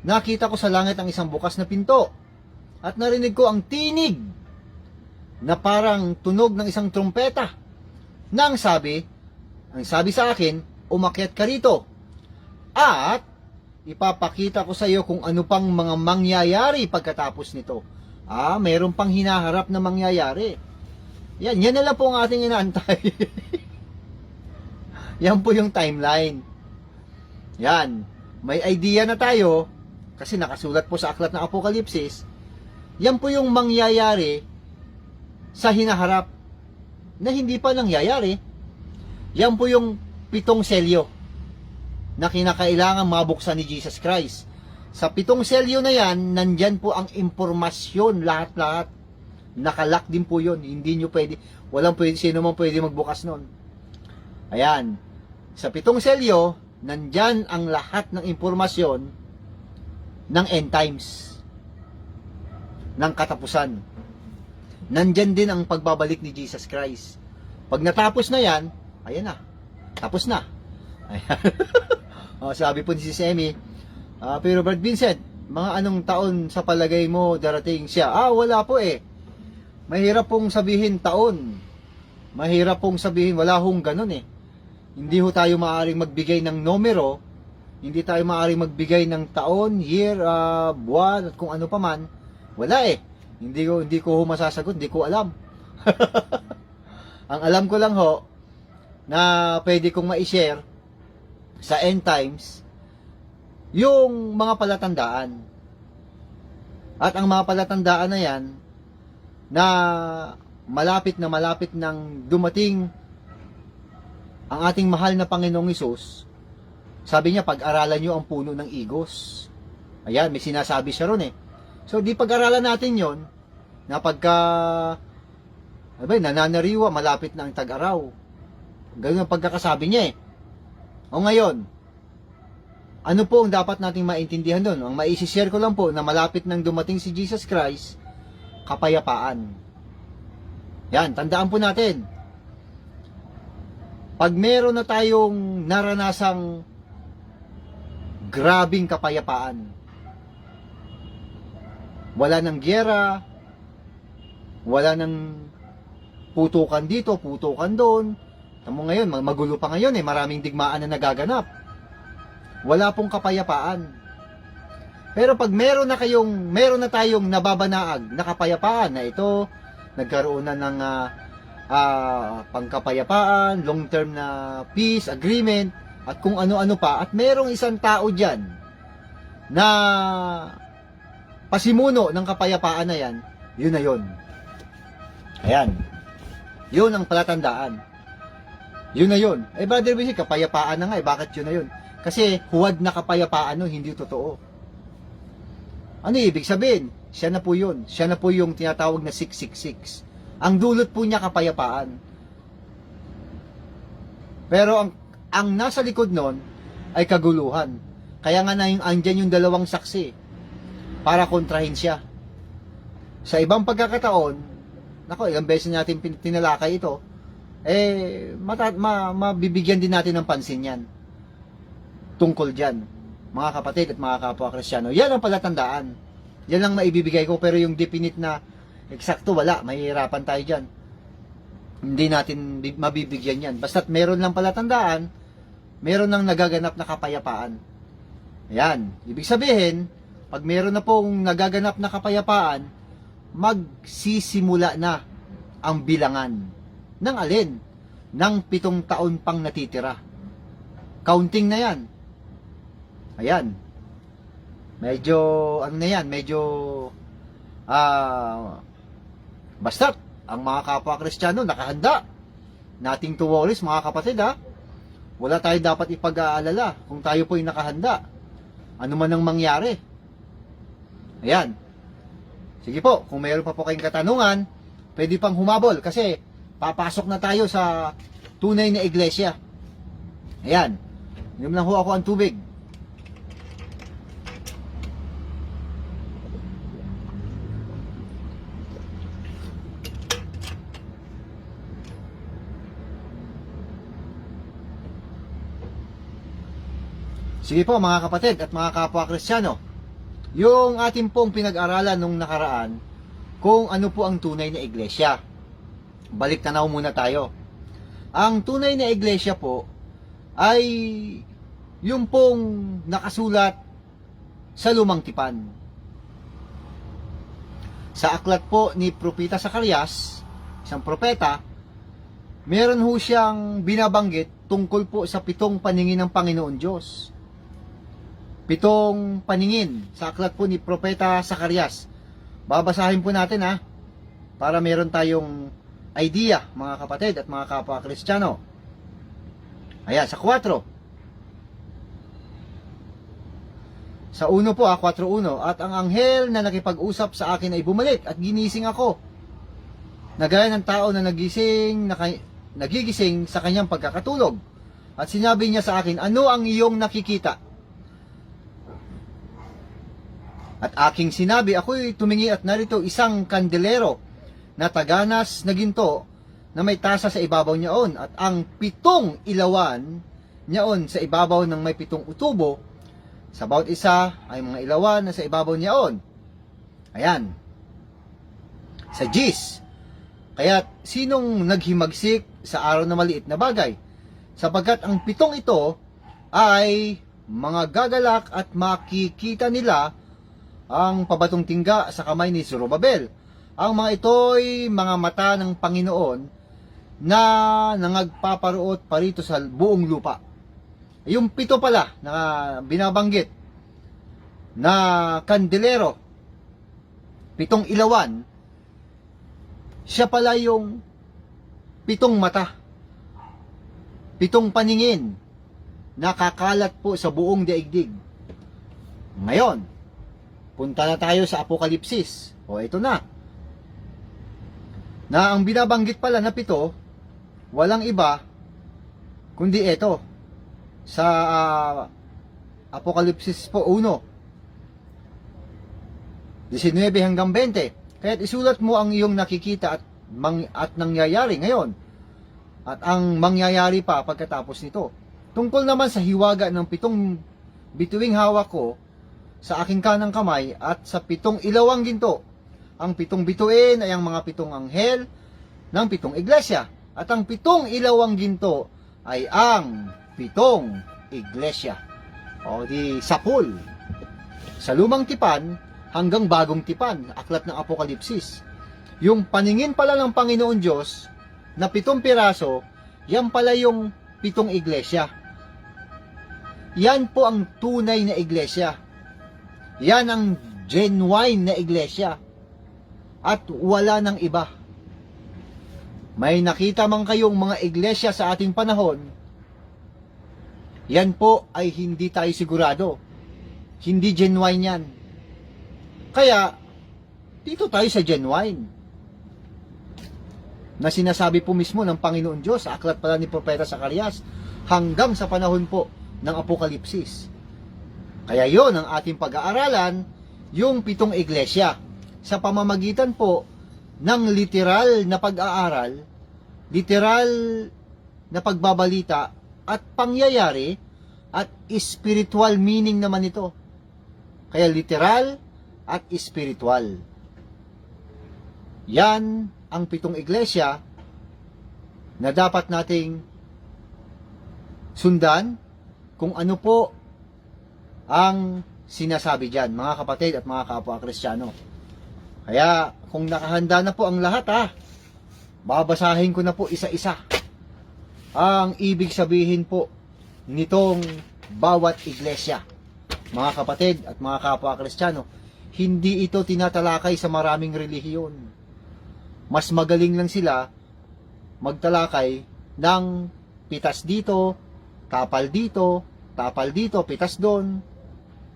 nakita ko sa langit ang isang bukas na pinto at narinig ko ang tinig na parang tunog ng isang trumpeta na ang sabi sa akin, umakyat ka rito at ipapakita ko sa iyo kung ano pang mga mangyayari pagkatapos nito. Mayroon pang hinaharap na mangyayari. Yan na lang po ang ating inaantay. Yan po yung timeline. May idea na tayo kasi nakasulat po sa aklat ng Apokalipsis, yan po yung mangyayari sa hinaharap na hindi pa nangyayari. Yan po yung 7 selyo na kinakailangan mabuksan ni Jesus Christ. Sa 7 selyo na yan, nandyan po ang impormasyon, lahat-lahat. Nakalak din po yun. Hindi nyo pwede, sino man pwede magbukas nun. Ayan. Sa 7 selyo, nandyan ang lahat ng impormasyon ng end times, ng katapusan. Nandyan din ang pagbabalik ni Jesus Christ. Pag natapos na yan, ayan na. Tapos na. Ayan. Sabi po ni si Semi, pero Brad Vincent, mga anong taon sa palagay mo darating siya? Wala po eh. Mahirap pong sabihin taon. Mahirap pong sabihin, wala hong ganun eh. Hindi ho tayo maaaring magbigay ng numero. Hindi tayo maaaring magbigay ng taon, year, buwan, at kung ano pa man. Wala eh. Hindi ko ho masasagot, hindi ko alam. Ang alam ko lang ho, na pwede kong ma-share sa end times, yung mga palatandaan. At ang mga palatandaan na yan, na malapit nang dumating ang ating mahal na Panginoong Hesus. Sabi niya, pag-aralan nyo ang puno ng igos. Ayan, may sinasabi siya ron eh. So, di pag-aralan natin yon na pagka nananariwa, malapit na ang tag-araw. Ganun ang pagkakasabi niya eh. O ngayon, ano po ang dapat nating maintindihan doon? Ang maisishare ko lang po na malapit nang dumating si Jesus Christ, kapayapaan. Yan, tandaan po natin. Pag meron na tayong naranasang grabing kapayapaan, wala nang giyera, wala nang putukan dito, putukan doon. Tamo ngayon, magulo pa ngayon eh, maraming digmaan na nagaganap. Wala pong kapayapaan. Pero pag meron na tayong nababanaag na kapayapaan na ito, nagkaroon na ng pangkapayapaan, long-term na peace, agreement, at kung ano-ano pa, at merong isang tao dyan na pasimuno ng kapayapaan na yan, yun na yun. Ayan. Yun ang palatandaan. Yun na yun. Brother Bisi, kapayapaan na nga bakit yun na yun? Kasi huwad na kapayapaan no, hindi totoo. Ano ibig sabihin? Siya na po yun. Siya na po yung tinatawag na 666. Ang dulot po niya kapayapaan. Pero ang nasa likod nun ay kaguluhan. Kaya nga andyan yung dalawang saksi para kontrahin siya. Sa ibang pagkakataon, ilang beses natin tinalakay ito, mabibigyan din natin ng pansin yan. Tungkol dyan, mga kapatid at mga kapwa Kristiyano. Yan ang palatandaan. Yan ang maibibigay ko, pero yung definite na eksakto, wala. Mahihirapan tayo dyan. Hindi natin mabibigyan yan. Basta't meron lang palatandaan, meron lang nagaganap na kapayapaan. Ayan. Ibig sabihin, pag meron na pong nagaganap na kapayapaan, magsisimula na ang bilangan ng alin? Ng 7 taon pang natitira. Counting na yan. Ayan. Medyo, basta, ang mga kapwa Kristiyano, nakahanda. Nothing to worries, mga kapatid ha. Wala tayo dapat ipag-aalala kung tayo po'y nakahanda. Ano man ang mangyari. Ayan. Sige po, kung mayroon pa po kayong katanungan, pwede pang humabol kasi papasok na tayo sa tunay na iglesia. Ayan. Inom lang ho ako ang tubig. Sige po mga kapatid at mga kapwa Kristiyano, yung ating pong pinag-aralan nung nakaraan kung ano po ang tunay na iglesia. Balik tanaw muna tayo. Ang tunay na iglesia po ay yung pong nakasulat sa Lumang Tipan. Sa aklat po ni Propeta Zacarias, isang propeta, meron ho siyang binabanggit tungkol po sa 7 paningin ng Panginoon Diyos. pitong paningin sa aklat po ni Propeta Zacarias. Babasahin po natin para meron tayong idea, mga kapatid at mga kapwa Kristiyano. Ayan, sa 4. Sa 1 po 4:1. At ang anghel na nakipag-usap sa akin ay bumalik at ginising ako. Nagaya ng tao na nagigising sa kanyang pagkakatulog. At sinabi niya sa akin, ano ang iyong nakikita? At aking sinabi, ako'y tumingi at narito isang kandelero na taganas na ginto na may tasa sa ibabaw niyaon. At ang 7 ilawan niyaon sa ibabaw ng may 7 utubo, sa bawat isa ay mga ilawan na sa ibabaw niyaon. Ayan. Sa Gis. Kaya sinong naghimagsik sa araw na maliit na bagay? Sapagkat ang 7 ito ay mga gagalak at makikita nila ang pabatong tingga sa kamay ni Zorobabel. Ang mga ito'y mga mata ng Panginoon na nangagpaparuot parito sa buong lupa. Yung 7 pala na binabanggit na kandelero, 7 ilawan, siya pala yung 7 mata, 7 paningin na kakalat po sa buong daigdig. Ngayon, punta na tayo sa Apokalipsis. O ito na. Na ang binabanggit pala na 7, walang iba kundi ito. Sa Apokalipsis po 1, 19 hanggang 20. Kaya't isulat mo ang iyong nakikita at nangyayari ngayon. At ang mangyayari pa pagkatapos nito. Tungkol naman sa hiwaga ng 7 bituing hawak ko sa aking kanang kamay at sa 7 ilawang ginto. Ang 7 bituin ay ang mga 7 anghel ng 7 iglesia. At ang 7 ilawang ginto ay ang 7 iglesia. O di sapul. Sa lumang tipan hanggang bagong tipan, aklat ng Apokalipsis. Yung paningin pala ng Panginoon Diyos na 7 piraso, yan pala yung 7 iglesia. Yan po ang tunay na iglesia. Yan ang genuine na iglesia. At wala nang iba. May nakita man kayong mga iglesia sa ating panahon, yan po ay hindi tayo sigurado. Hindi genuine yan. Kaya, dito tayo sa genuine. Na sinasabi po mismo ng Panginoon Diyos sa aklat pala ni Propeta Zacarias hanggang sa panahon po ng Apokalipsis. Kaya yon ang ating pag-aaralan, yung 7 iglesia. Sa pamamagitan po ng literal na pag-aaral, literal na pagbabalita at pangyayari at spiritual meaning naman ito. Kaya literal at spiritual. Yan ang 7 iglesia na dapat nating sundan kung ano po ang sinasabi dyan, mga kapatid at mga kapwa Kristiyano. Kaya kung nakahanda na po ang lahat babasahin ko na po isa-isa ang ibig sabihin po nitong bawat iglesia. Mga kapatid at mga kapwa Kristiyano, hindi ito tinatalakay sa maraming relihiyon. Mas magaling lang sila magtalakay ng pitas dito, tapal dito, pitas doon.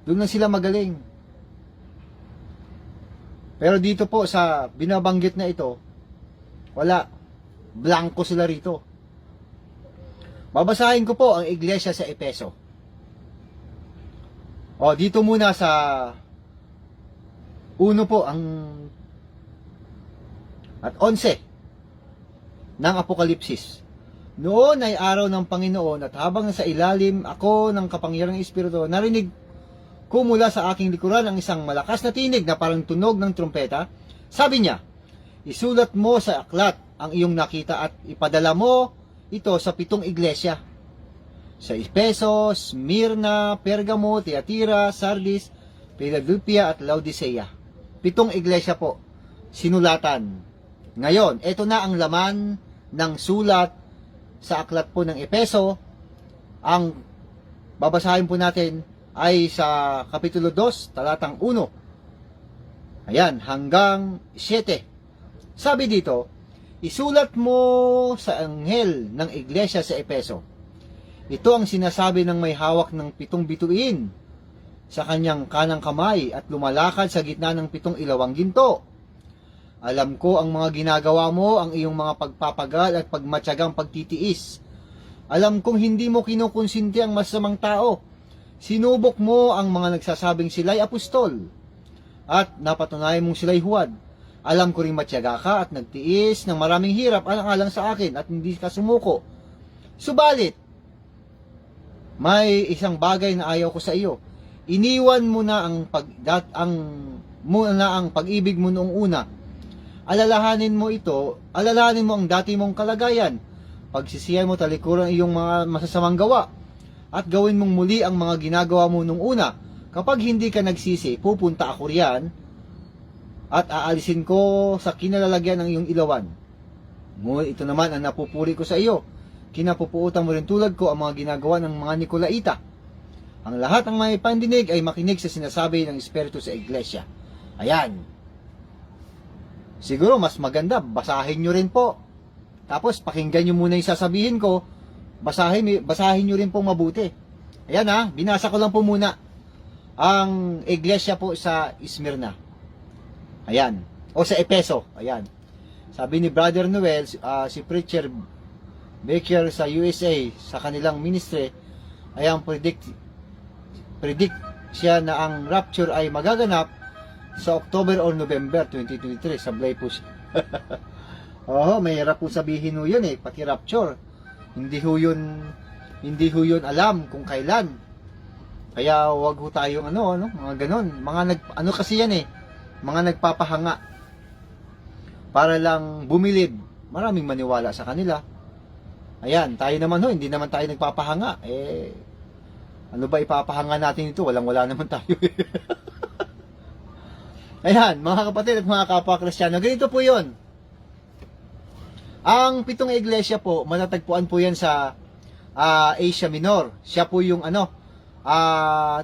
Doon lang sila magaling. Pero dito po sa binabanggit na ito, wala. Blanco sila rito. Babasahin ko po ang iglesia sa Epeso. O, dito muna sa 1 po ang at 11 ng Apokalipsis. Noon ay araw ng Panginoon at habang sa ilalim ako ng kapangyarihang Espiritu, narinig ko mula sa aking likuran ang isang malakas na tinig na parang tunog ng trumpeta. Sabi niya, isulat mo sa aklat ang iyong nakita at ipadala mo ito sa 7 iglesia. Sa Efeso, Smyrna, Pergamo, Tiatira, Sardis, Philadelphia at Laodicea. 7 iglesia po. Sinulatan. Ngayon, ito na ang laman ng sulat sa aklat po ng Efeso. Ang babasahin po natin ay sa Kapitulo 2, talatang 1. Ayan, hanggang 7. Sabi dito, isulat mo sa anghel ng iglesia sa Epeso. Ito ang sinasabi ng may hawak ng 7 bituin sa kanyang kanang kamay at lumalakad sa gitna ng 7 ilawang ginto. Alam ko ang mga ginagawa mo, ang iyong mga pagpapagal at pagmatyagang pagtitiis. Alam kong hindi mo kinukonsinti ang masamang tao. Sinubok mo ang mga nagsasabing sila'y apostol at napatunayan mong sila'y huwad. Alam ko ring matyaga ka at nagtiis ng maraming hirap alang-alang sa akin at hindi ka sumuko. Subalit, may isang bagay na ayaw ko sa iyo. Iniwan mo na ang pag-ibig mo noong una. Alalahanin mo ang dati mong kalagayan. Pagsisihan mo talikuran ang iyong mga masasamang gawa at gawin mong muli ang mga ginagawa mo noong una. Kapag hindi ka nagsisi, pupunta ako riyan at aalisin ko sa kinalalagyan ng iyong ilawan. Ngunit ito naman ang napupuri ko sa iyo. Kinapupuutan mo rin tulad ko ang mga ginagawa ng mga Nikolaita. Ang lahat ng may pandinig ay makinig sa sinasabi ng Espiritu sa Iglesia. Ayan. Siguro mas maganda, basahin nyo rin po. Tapos pakinggan nyo muna yung sasabihin ko. Basahin nyo rin po mabuti. Ayan binasa ko lang po muna ang Iglesia po sa Smyrna. Ayan. O sa Epeso. Ayan. Sabi ni Brother Noel, si Preacher Baker sa USA, sa kanilang ministry, ay ang predict siya na ang rapture ay magaganap sa October or November 2023. Sablay po siya. May hirap po sabihin ho yun pati rapture. Hindi ho yun alam kung kailan. Kaya wag ho tayong mga ganon. Mga kasi yan mga nagpapahanga para lang bumilib. Maraming maniwala sa kanila. Ayan, tayo naman hindi naman tayo nagpapahanga. Ano ba ipapahanga natin ito? Walang-wala naman tayo. Ayan, mga kapatid at mga kapwa Kristiyano, ganito po yun. Ang 7 iglesia po, matatagpuan po yan sa Asia Minor. Siya po yung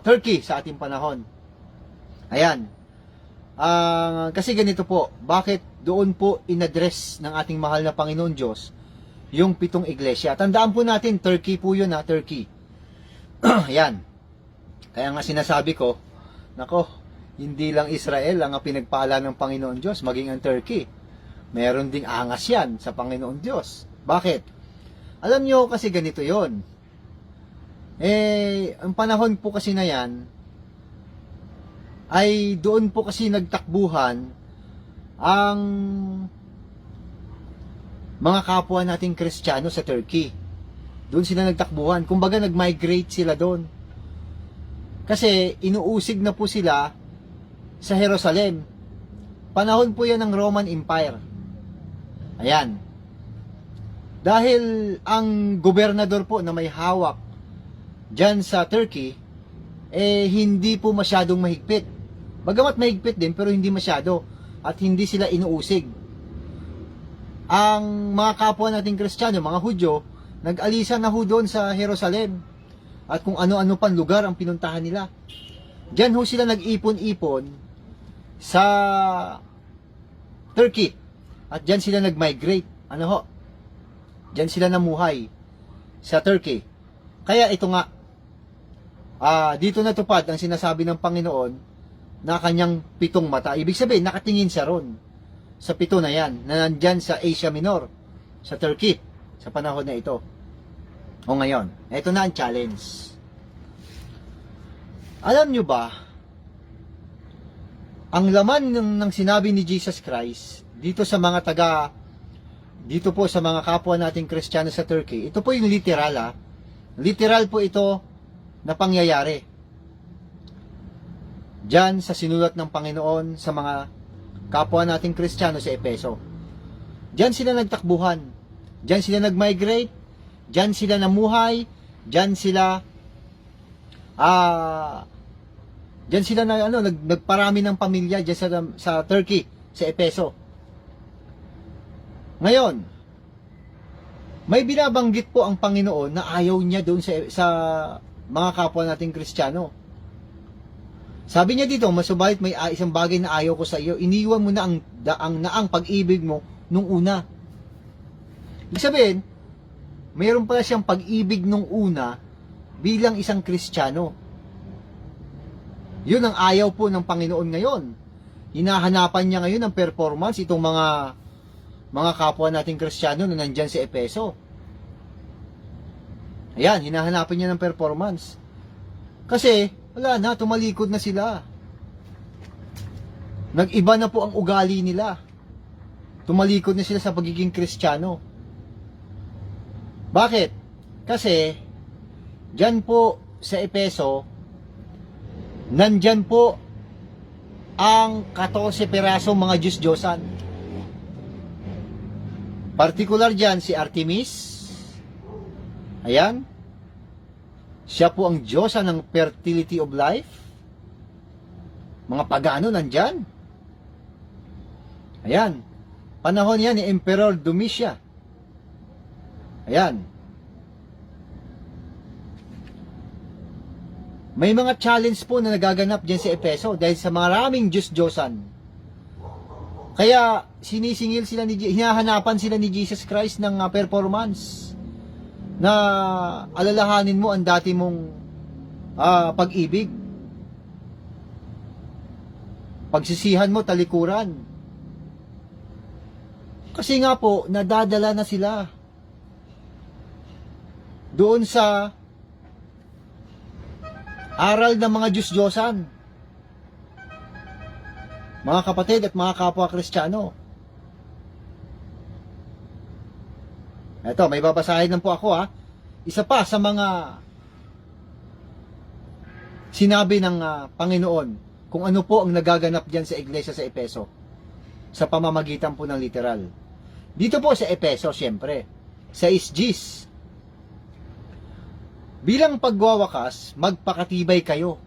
Turkey sa ating panahon. Ayan. Kasi ganito po, bakit doon po in-address ng ating mahal na Panginoon Diyos yung 7 iglesia? Tandaan po natin, Turkey po yun Turkey. Ayan. Kaya nga sinasabi ko, nako, hindi lang Israel ang pinagpala ng Panginoon Diyos, maging ang Turkey. Meron ding angas yan sa Panginoon Diyos. Bakit? Alam nyo kasi ganito yon. Ang panahon po kasi na yan, ay doon po kasi nagtakbuhan ang mga kapwa nating Kristiyano sa Turkey. Doon sila nagtakbuhan. Kumbaga nag-migrate sila doon. Kasi inuusig na po sila sa Jerusalem. Panahon po yan ng Roman Empire. Ayan. Dahil ang gobernador po na may hawak dyan sa Turkey, hindi po masyadong mahigpit. Bagamat mahigpit din, pero hindi masyado. At hindi sila inuusig. Ang mga kapwa nating Kristiyano, mga Hudyo, nag-alisa na ho doon sa Jerusalem. At kung ano-ano pang lugar ang pinuntahan nila. Diyan ho sila nag-ipon-ipon sa Turkey. At diyan sila nag-migrate. Diyan sila namuhay sa Turkey. Kaya ito nga, dito natupad ang sinasabi ng Panginoon na kanyang 7 mata. Ibig sabihin, nakatingin siya ron sa 7 na yan, na nandyan sa Asia Minor, sa Turkey, sa panahon na ito. O ngayon, ito na ang challenge. Alam nyo ba, ang laman ng sinabi ni Jesus Christ, dito po sa mga kapwa nating Kristiyano sa Turkey, ito po yung literal literal po ito na pangyayari. Diyan sa sinulat ng Panginoon sa mga kapwa nating Kristiyano sa Epeso. Diyan sila nagtakbuhan. Diyan sila nag-migrate. Diyan sila namuhay. Diyan sila nagparami ng pamilya diyan sa Turkey, sa Epeso. Ngayon, may binabanggit po ang Panginoon na ayaw niya doon sa mga kapwa nating Kristiyano. Sabi niya dito, masubalit may isang bagay na ayaw ko sa iyo, iniwan mo na ang pag-ibig mo nung una. Ibig sabihin, mayroon pala siyang pag-ibig nung una bilang isang Kristiyano. Yun ang ayaw po ng Panginoon ngayon. Hinahanapan niya ngayon ng performance itong mga kapwa nating Kristiyano na nandyan sa Efeso. Ayan, hinahanapan niya ng performance. Kasi, wala na, tumalikod na sila. Nag-iba na po ang ugali nila. Tumalikod na sila sa pagiging Kristiyano. Bakit? Kasi, dyan po sa Efeso, nandyan po ang 14 perasong mga Diyos-Diyosan. Partikular dyan si Artemis. Ayan. Siya po ang Diyosa ng fertility of life. Mga pagano nandyan. Ayan. Panahon yan ni Emperor Domitia. Ayan. May mga challenge po na nagaganap dyan sa Efeso dahil sa maraming Diyos-Diyosan. Kaya sinisingil sila hinahanapan sila ni Jesus Christ ng performance na alalahanin mo ang dati mong pag-ibig. Pagsisihan mo, talikuran. Kasi nga po, nadadala na sila doon sa aral ng mga Diyos-Diyosan. Mga kapatid at mga kapwa Kristiyano. Eto, may babasahin lang po ako ha. Isa pa sa mga sinabi ng Panginoon kung ano po ang nagaganap dyan sa iglesia sa Efeso. Sa pamamagitan po ng literal. Dito po sa Efeso, siyempre, sa isjis. Bilang pagwawakas, magpakatibay kayo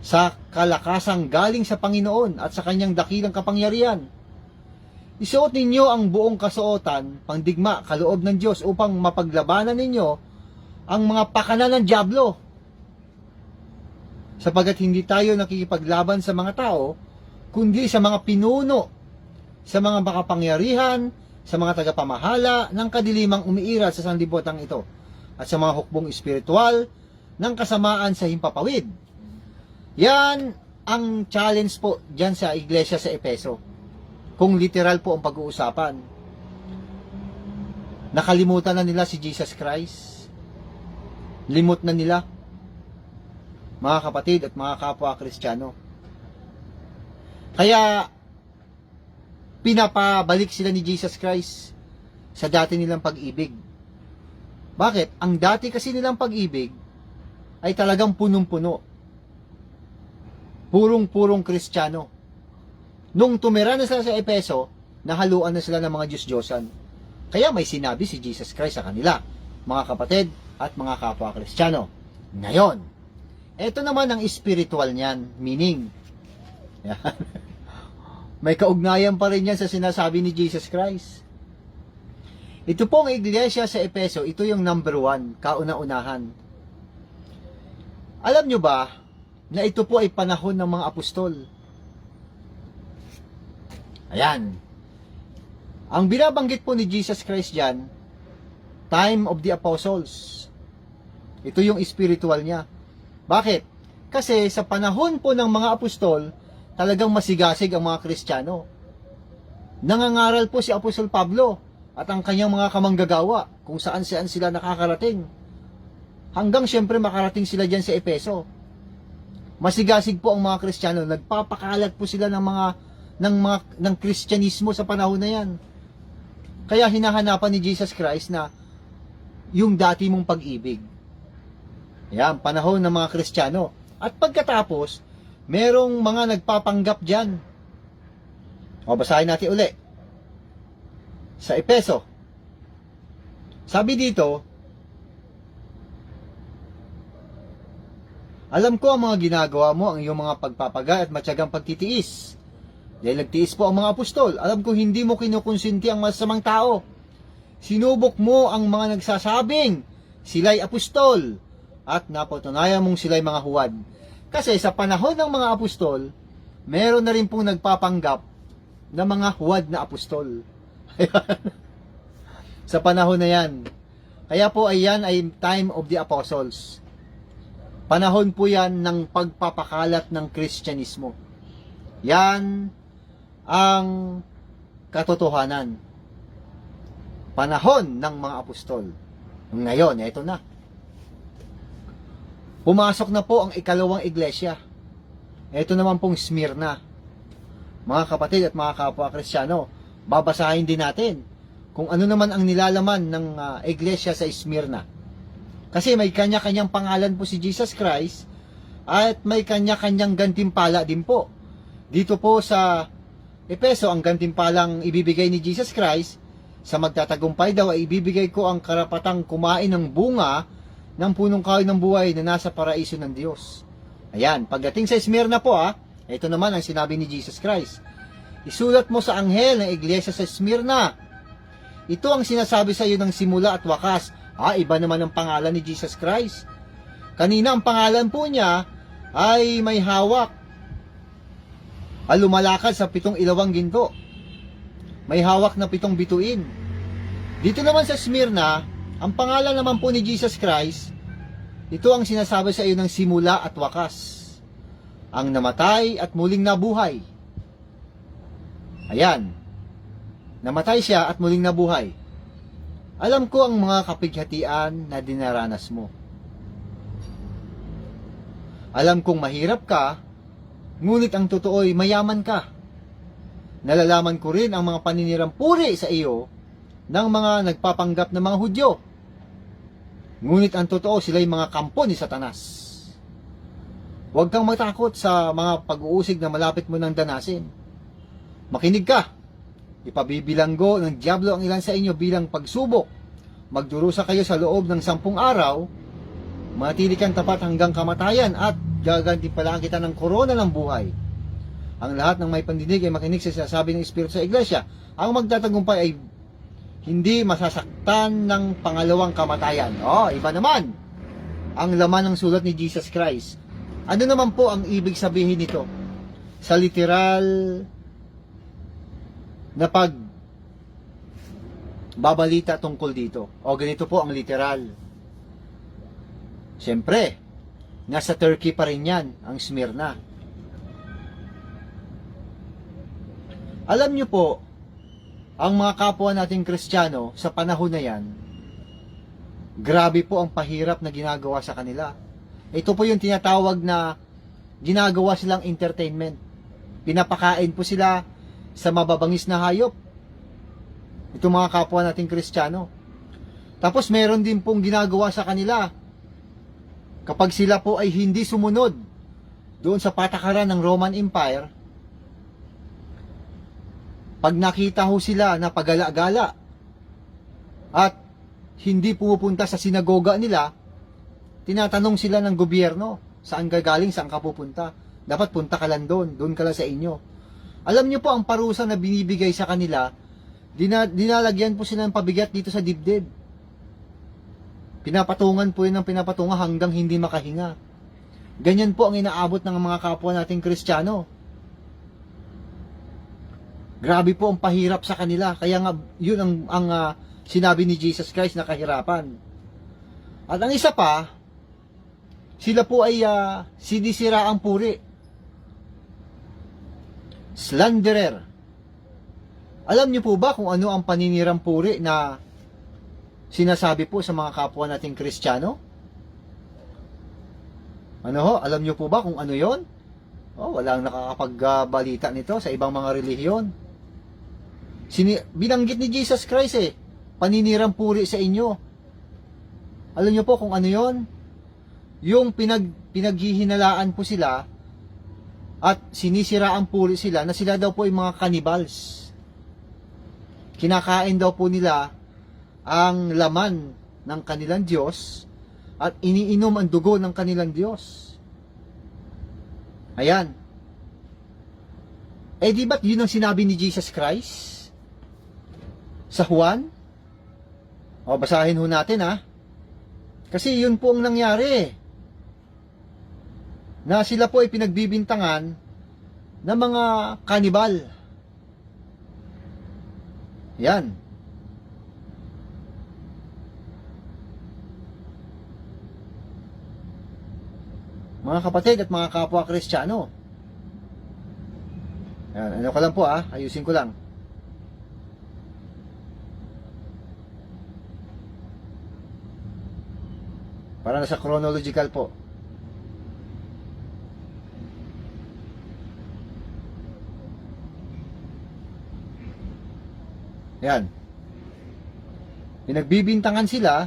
sa kalakasang galing sa Panginoon at sa kanyang dakilang kapangyarihan. Isuot ninyo ang buong kasuotan, pangdigma, kaloob ng Diyos upang mapaglabanan ninyo ang mga pakana ng dyablo. Sapagat hindi tayo nakikipaglaban sa mga tao, kundi sa mga pinuno, sa mga makapangyarihan, sa mga tagapamahala ng kadilimang umiiral sa sanlibutan ito, at sa mga hukbong espiritual ng kasamaan sa himpapawid. Yan ang challenge po dyan sa iglesia sa Efeso. Kung literal po ang pag-uusapan. Nakalimutan na nila si Jesus Christ. Limot na nila, mga kapatid at mga kapwa Kristiyano. Kaya pinapabalik sila ni Jesus Christ sa dati nilang pag-ibig. Bakit? Ang dati kasi nilang pag-ibig ay talagang punong-puno. Purong-purong Kristiyano. Nung tumira na sila sa Efeso, nahaluan na sila ng mga Diyos-Diyosan. Kaya may sinabi si Jesus Christ sa kanila, mga kapatid at mga kapwa Kristiyano. Ngayon, ito naman ang spiritual niyan, meaning, may kaugnayan pa rin yan sa sinasabi ni Jesus Christ. Ito pong iglesia sa Efeso, ito yung number 1, kauna-unahan. Alam nyo ba, na ito po ay panahon ng mga apostol? Ayan. Ang binabanggit po ni Jesus Christ dyan, time of the apostles. Ito yung spiritual niya. Bakit? Kasi sa panahon po ng mga apostol, talagang masigasig ang mga Kristiyano. Nangangaral po si Apostol Pablo at ang kanyang mga kamanggagawa kung saan-saan sila nakakarating. Hanggang siyempre makarating sila dyan sa Efeso. Masigasig po ang mga Kristiyano. Nagpapakalat po sila ng Kristyanismo sa panahon na yan. Kaya hinahanapan ni Jesus Christ na yung dati mong pag-ibig. Yan, panahon ng mga Kristiyano. At pagkatapos, merong mga nagpapanggap dyan. O, basahin natin uli. Sa Efeso. Sabi dito, alam ko ang mga ginagawa mo, ang iyong mga pagpapaga at matyagang pagtitiis. Dahil nagtiis po ang mga apostol. Alam ko hindi mo kinukonsinti ang masamang tao. Sinubok mo ang mga nagsasabing sila'y apostol at napatunayan mong sila'y mga huwad. Kasi sa panahon ng mga apostol, meron na rin pong nagpapanggap na mga huwad na apostol. Sa panahon na yan. Kaya po ayan ay time of the apostles. Panahon po yan ng pagpapakalat ng Kristyanismo. Yan ang katotohanan. Panahon ng mga apostol. Ngayon, ito na. Pumasok na po ang ikalawang iglesia. Ito naman pong Smyrna. Mga kapatid at mga kapwa Kristiyano, babasahin din natin kung ano naman ang nilalaman ng iglesia sa Smyrna. Kasi may kanya-kanyang pangalan po si Jesus Christ at may kanya-kanyang gantimpala din po. Dito po sa Epeso, ang gantimpalang ibibigay ni Jesus Christ, sa magtatagumpay daw ay ibibigay ko ang karapatang kumain ng bunga ng punong kahoy ng buhay na nasa paraiso ng Diyos. Ayan, pagdating sa Smyrna po ito naman ang sinabi ni Jesus Christ. Isulat mo sa anghel ng iglesia sa Smyrna. Ito ang sinasabi sa iyo ng simula at wakas. Iba naman ang pangalan ni Jesus Christ. Kanina ang pangalan po niya ay may hawak. Lumalakad sa 7 ilawang ginto. May hawak na 7 bituin. Dito naman sa Smyrna, ang pangalan naman po ni Jesus Christ, ito ang sinasabi sa iyo ng simula at wakas. Ang namatay at muling nabuhay. Ayan. Namatay siya at muling nabuhay. Alam ko ang mga kapighatian na dinaranas mo. Alam kong mahirap ka, ngunit ang totoo ay mayaman ka. Nalalaman ko rin ang mga paninirang puri sa iyo ng mga nagpapanggap na mga Hudyo. Ngunit ang totoo, sila'y mga kampo ni Satanas. Huwag kang matakot sa mga pag-uusig na malapit mo ng danasin. Makinig ka. Ipabibilanggo ng Diablo ang ilan sa inyo bilang pagsubok. Magdurusa kayo sa loob ng 10 araw. Manatili kang tapat hanggang kamatayan at gagantimpalaan kita ng korona ng buhay. Ang lahat ng may pandinig ay makinig sa sinasabi ng Espiritu sa Iglesia. Ang magtatagumpay ay hindi masasaktan ng pangalawang kamatayan. Iba naman ang laman ng sulat ni Jesus Christ. Ano naman po ang ibig sabihin nito? Sa literal na babalita tungkol dito. Ganito po ang literal. Siyempre, nasa Turkey pa rin yan, ang Smyrna. Alam nyo po, ang mga kapwa nating Kristiyano sa panahon na yan, grabe po ang pahirap na ginagawa sa kanila. Ito po yung tinatawag na ginagawa silang entertainment. Pinapakain po sila sa mababangis na hayop. Ito mga kapwa nating Kristiyano. Tapos meron din pong ginagawa sa kanila kapag sila po ay hindi sumunod doon sa patakaran ng Roman Empire. Pag nakita ho sila na pagala-gala at hindi pumupunta sa sinagoga nila, tinatanong sila ng gobyerno, saan ka galing, saan ka pupunta? Dapat punta ka lang doon, doon ka lang sa inyo. Alam nyo po ang parusa na binibigay sa kanila, dinalagyan po sila ng pabigat dito sa dibdib. Pinapatungan po yun ng pinapatungan hanggang hindi makahinga. Ganyan po ang inaabot ng mga kapwa nating Kristiyano. Grabe po ang pahirap sa kanila. Kaya nga, yun ang sinabi ni Jesus Christ na kahirapan. At ang isa pa, sila po ay sinisiraang puri. Slanderer. Alam niyo po ba kung ano ang paninirang puri na sinasabi po sa mga kapwa nating Kristiyano? Ano ho? Alam niyo po ba kung ano yon? Walang nakakapagbalita nito sa ibang mga relihiyon. Binanggit ni Jesus Christ paninirang puri sa inyo. Alam niyo po kung ano yon? Yung pinaghihinalaan po sila at sinisiraan puri sila na sila daw po ay mga cannibals. Kinakain daw po nila ang laman ng kanilang Diyos at iniinom ang dugo ng kanilang Diyos. Ayan. Di ba't yun ang sinabi ni Jesus Christ? Sa Juan? Basahin ho natin Kasi yun po ang nangyari. na sila po ay pinagbibintangan ng mga kanibal. Yan. Mga kapatid at mga kapwa Kristiyano. Yan, ano ko lang po ayusin ko lang. Para nasa chronological po. Yan. Pinagbibintangan sila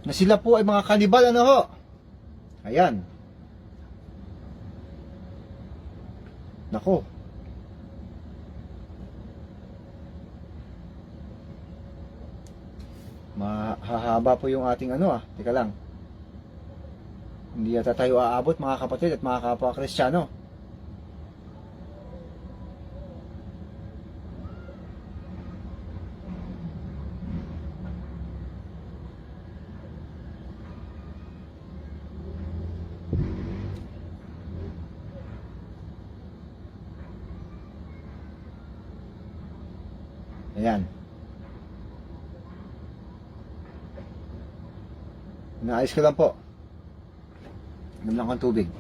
na sila po ay mga kanibal, ano ho? Ayan. Nako. Mahahaba po yung ating Teka lang. Hindi yata tayo aabot, mga kapatid at mga kapwa Kristiyano. Ayan. Naayos ko lang po. Inom lang ang tubig.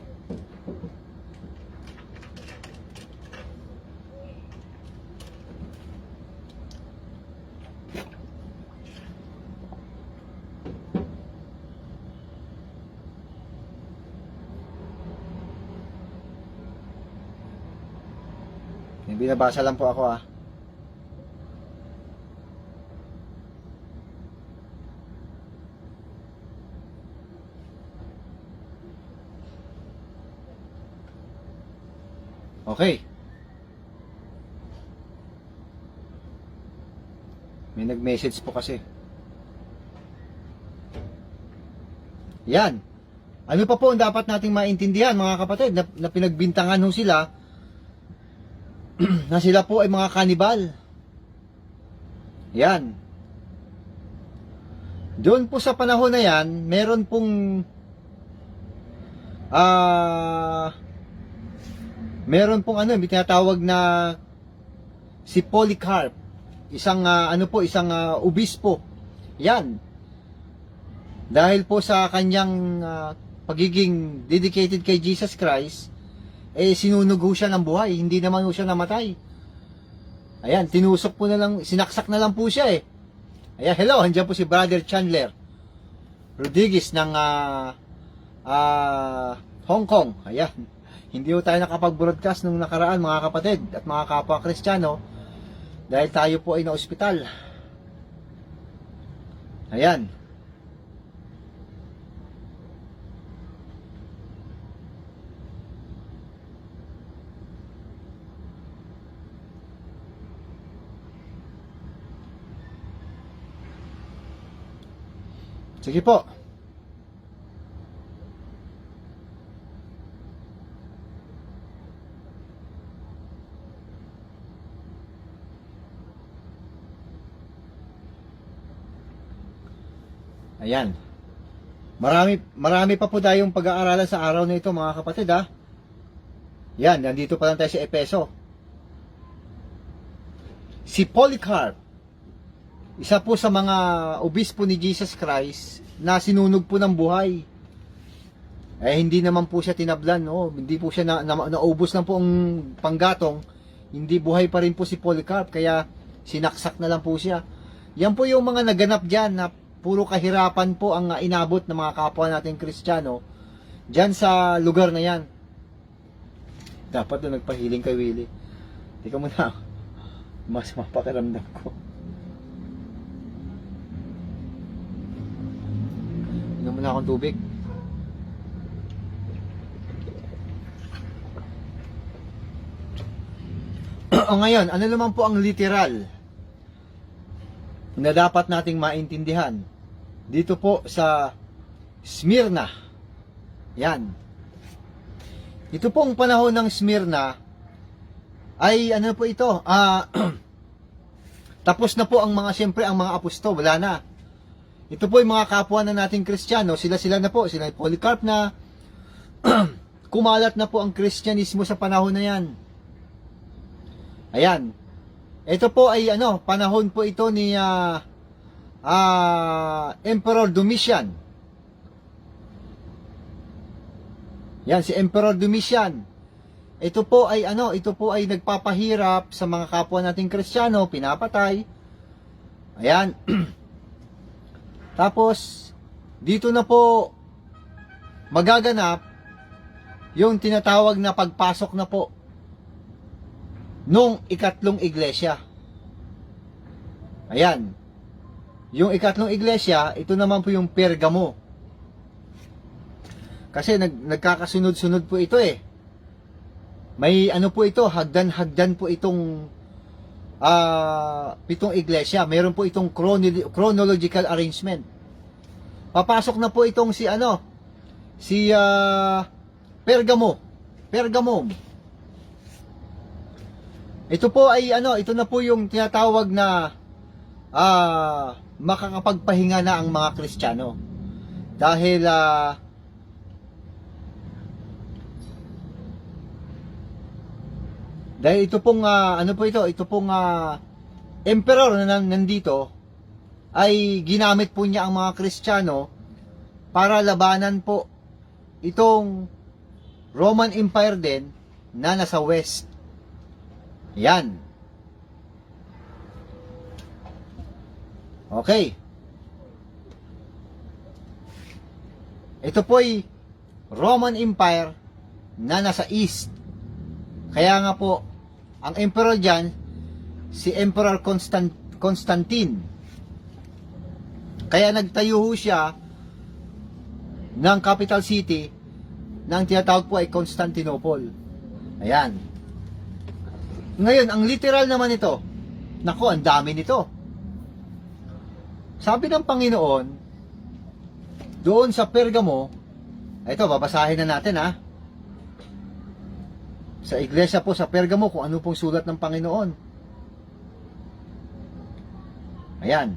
Binabasa lang po ako Okay. May nag-message po kasi. Yan. Ano pa po ang dapat nating maintindihan, mga kapatid, na pinagbintangan ho sila na sila po ay mga kanibal. Yan. Doon po sa panahon na yan, meron pong may tinatawag na si Polycarp, isang isang obispo. Yan. Dahil po sa kanyang pagiging dedicated kay Jesus Christ, sinunog ho siya ng buhay, hindi naman ho siya namatay. Ayan, tinusok po na lang, sinaksak na lang po siya Ayan, hello, andyan po si Brother Chandler Rodriguez ng Hong Kong. Ayan. Hindi po tayo nakapag-broadcast nung nakaraan, mga kapatid at mga kapwa Kristiyano, dahil tayo po ay na-ospital. Ayan. Sige po. Ayan. Marami pa po tayong pag-aaralan sa araw na ito, mga kapatid Yan, nandito pa lang tayo sa Epeso. Si Polycarp, isa po sa mga obispo ni Jesus Christ na sinunog po ng buhay. Hindi naman po siya tinablan, Hindi po siya naubos lang po ang panggatong. Hindi, buhay pa rin po si Polycarp, kaya sinaksak na lang po siya. Yan po yung mga naganap dyan na puro kahirapan po ang inabot ng mga kapwa nating Kristiyano dyan sa lugar na yan. Dapat doon nagpahiling kay Willie. Tika muna, mas mapakiramdam ko. Inom muna akong tubig. Ngayon, ano naman po ang literal na dapat nating maintindihan dito po sa Smyrna? Yan. Ito pong panahon ng Smyrna ay ano po ito? Tapos na po ang mga, siyempre, ang mga apostol, wala na. Ito po yung mga kapwa na nating Kristiyano, sila na po, sila Polycarp na, kumalat na po ang Kristyanismo sa panahon na yan. Ayan. Ito po ay panahon po ito ni Emperor Domitian. Yan, si Emperor Domitian. Ito po ay nagpapahirap sa mga kapwa nating Kristiyano, pinapatay. Ayan. Tapos, dito na po magaganap yung tinatawag na pagpasok na po nung ikatlong iglesia. Ayan. Yung ikatlong iglesia, ito naman po yung Pergamo. Kasi nagkakasunod-sunod po ito eh. May po ito, hagdan-hagdan po itong pitong iglesia. Meron po itong chronological arrangement. Papasok na po itong si Pergamo. Ito po ay ito na po yung tinatawag na makakapagpahinga na ang mga Kristiyano. Dahil ito pong ito pong emperor na nandito ay ginamit po niya ang mga Kristiyano para labanan po itong Roman Empire din na nasa west. Yan. Okay. Ito po ay Roman Empire na nasa east. Kaya nga po, ang emperor dyan, si Emperor Constantine. Kaya nagtayo ho siya ng capital city na ang tinatawag po ay Constantinople. Ayan. Ngayon, ang literal naman ito, nako, ang dami nito. Sabi ng Panginoon, doon sa Pergamo, ito, babasahin na natin ha. Sa iglesia po sa Pergamo, kung ano pong sulat ng Panginoon. Ayan.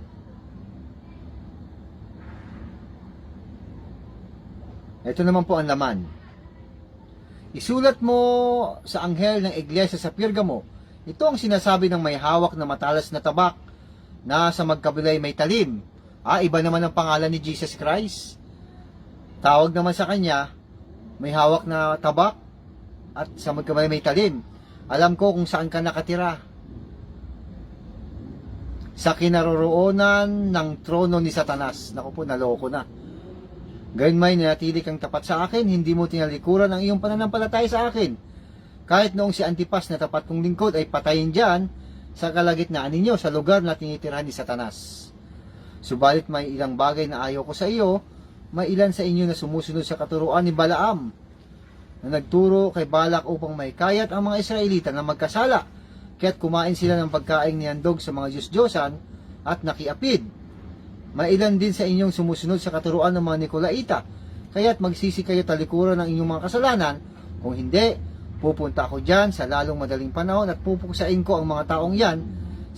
Ito naman po ang laman. Isulat mo sa anghel ng iglesia sa Pergamo, ito ang sinasabi ng may hawak na matalas na tabak na sa magkabilay may talim. Iba naman ang pangalan ni Jesus Christ. Tawag naman sa kanya, may hawak na tabak at sa magkabilay may talim. Alam ko kung saan ka nakatira. Sa kinaroroonan ng trono ni Satanas. Naku po, naloko na. Gayunmay, nanatili kang tapat sa akin, hindi mo tinalikuran ang iyong pananampalataya sa akin. Kahit noong si Antipas na tapat kong lingkod ay patayin dyan sa kalagitnaan ninyo, sa lugar na tinitirahan ni Satanas. Subalit may ilang bagay na ayaw ko sa iyo, may ilan sa inyo na sumusunod sa katuruan ni Balaam, na nagturo kay Balak upang may kayat ang mga Israelita na magkasala, kaya't kumain sila ng pagkaing nihandog sa mga Diyos-Diyosan at nakiapid. Mailan din sa inyong sumusunod sa katuruan ng mga Nikolaita, kaya't magsisi kayo talikuran ng inyong mga kasalanan. Kung hindi, pupunta ako dyan sa lalong madaling panahon at pupuksain ko ang mga taong yan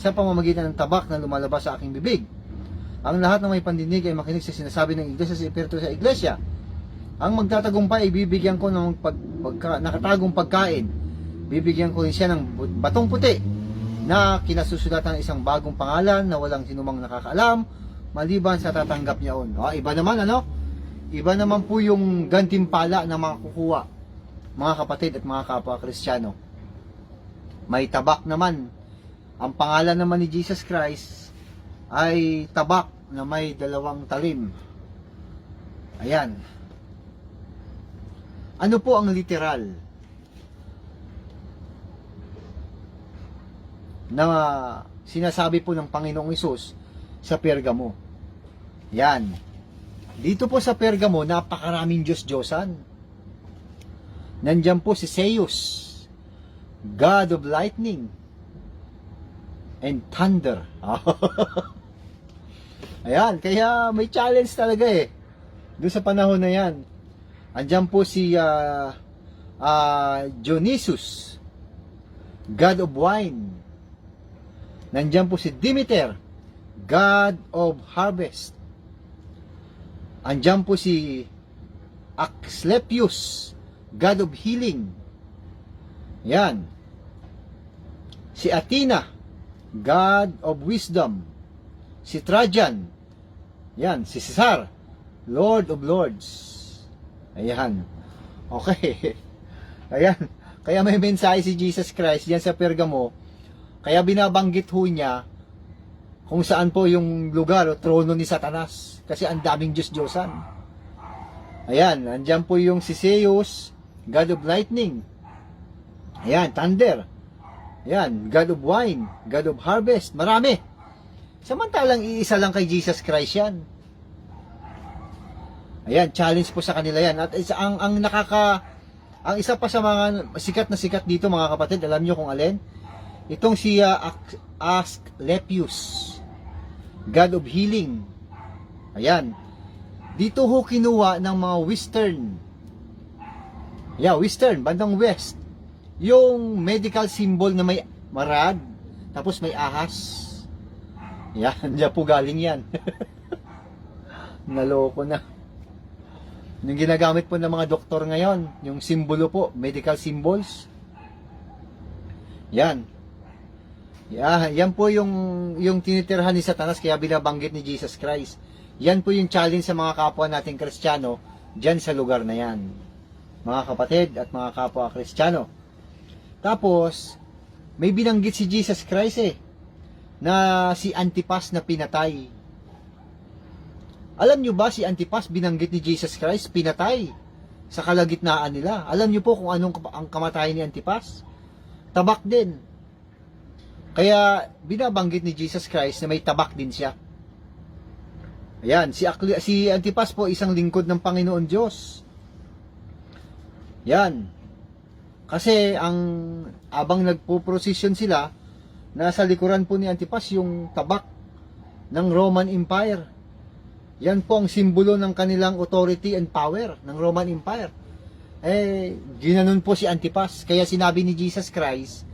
sa pamamagitan ng tabak na lumalabas sa aking bibig. Ang lahat ng may pandinig ay makinig sa sinasabi ng iglesia sa Espiritu sa iglesia. Ang magtatagumpay ay bibigyan ko ng nakatagong pagkain. Bibigyan ko rin siya ng batong puti na kinasusulatan ng isang bagong pangalan na walang sinumang nakakaalam maliban sa tatanggap niya on. Iba naman Iba naman po yung gantimpala na mga kukuha, mga kapatid at mga kapwa Kristiyano. May tabak naman. Ang pangalan naman ni Jesus Christ ay tabak na may dalawang talim. Ayan. Ano po ang literal na sinasabi po ng Panginoong Hesus sa Pergamo? Yan. Dito po sa Pergamo, napakaraming Diyos-Diyosan. Nandiyan po si Zeus, God of lightning and thunder. Ayan, kaya may challenge talaga doon sa panahon na yan. Andiyan po si Dionysus, God of wine. Nandyan po si Demeter, God of Harvest. Andyan po si Asclepius, God of Healing. Yan. Si Athena, God of Wisdom. Si Trajan. Yan. Si Caesar, Lord of Lords. Ayan. Okay. Ayan. Kaya may mensahe si Jesus Christ diyan sa Pergamo. Kaya binabanggit ho niya kung saan po yung lugar o trono ni Satanas. Kasi ang daming Diyos-Diyosan. Ayan, andyan po yung si Zeus, God of Lightning. Ayan, Thunder. Ayan, God of Wine, God of Harvest. Marami. Samantalang iisa lang kay Jesus Christ yan. Ayan, challenge po sa kanila yan. At ang isa pa sa mga sikat dito mga kapatid, alam nyo kung alin? Itong si Asclepius, God of Healing. Ayan. Dito ho kinuha ng mga Western. Yeah, Western, bandang West. Yung medical symbol na may marag, tapos may ahas. Yan, diyan po galing yan. Naloko na. Yung ginagamit po ng mga doktor ngayon, yung simbolo po, medical symbols. Yan. Yan po yung tinitirhan ni Satanas, kaya binabanggit ni Jesus Christ. Yan po yung challenge sa mga kapwa nating Kristiyano dyan sa lugar na yan. Mga kapatid at mga kapwa Kristiyano. Tapos, may binanggit si Jesus Christ na si Antipas na pinatay. Alam nyo ba si Antipas binanggit ni Jesus Christ, pinatay sa kalagitnaan nila? Alam nyo po kung anong ang kamatayan ni Antipas? Tabak din. Kaya binabanggit ni Jesus Christ na may tabak din siya. Ayan, si Antipas po isang lingkod ng Panginoon Diyos. Yan. Kasi abang nagpo-procession sila, nasa likuran po ni Antipas yung tabak ng Roman Empire. Yan po ang simbolo ng kanilang authority and power ng Roman Empire. Ginanon po si Antipas. Kaya sinabi ni Jesus Christ,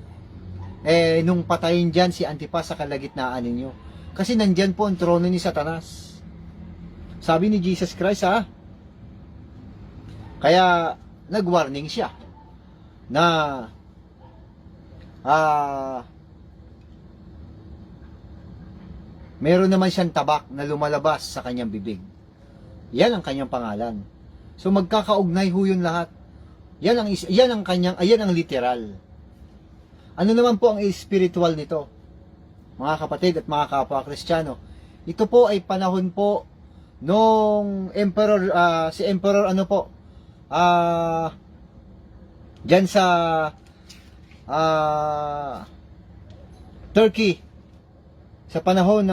nung patayin dyan si Antipas sa kalagitnaan ninyo. Kasi nandyan po ang trono ni Satanas. Sabi ni Jesus Christ kaya nag-warning siya na meron naman siyang tabak na lumalabas sa kanyang bibig. Yan ang kanyang pangalan. So magkakaugnay ho yun lahat. Yan ang literal. Ano naman po ang spiritual nito? Mga kapatid at mga kapwa Kristiyano. Ito po ay panahon po nung emperor, si emperor dyan sa Turkey, sa panahon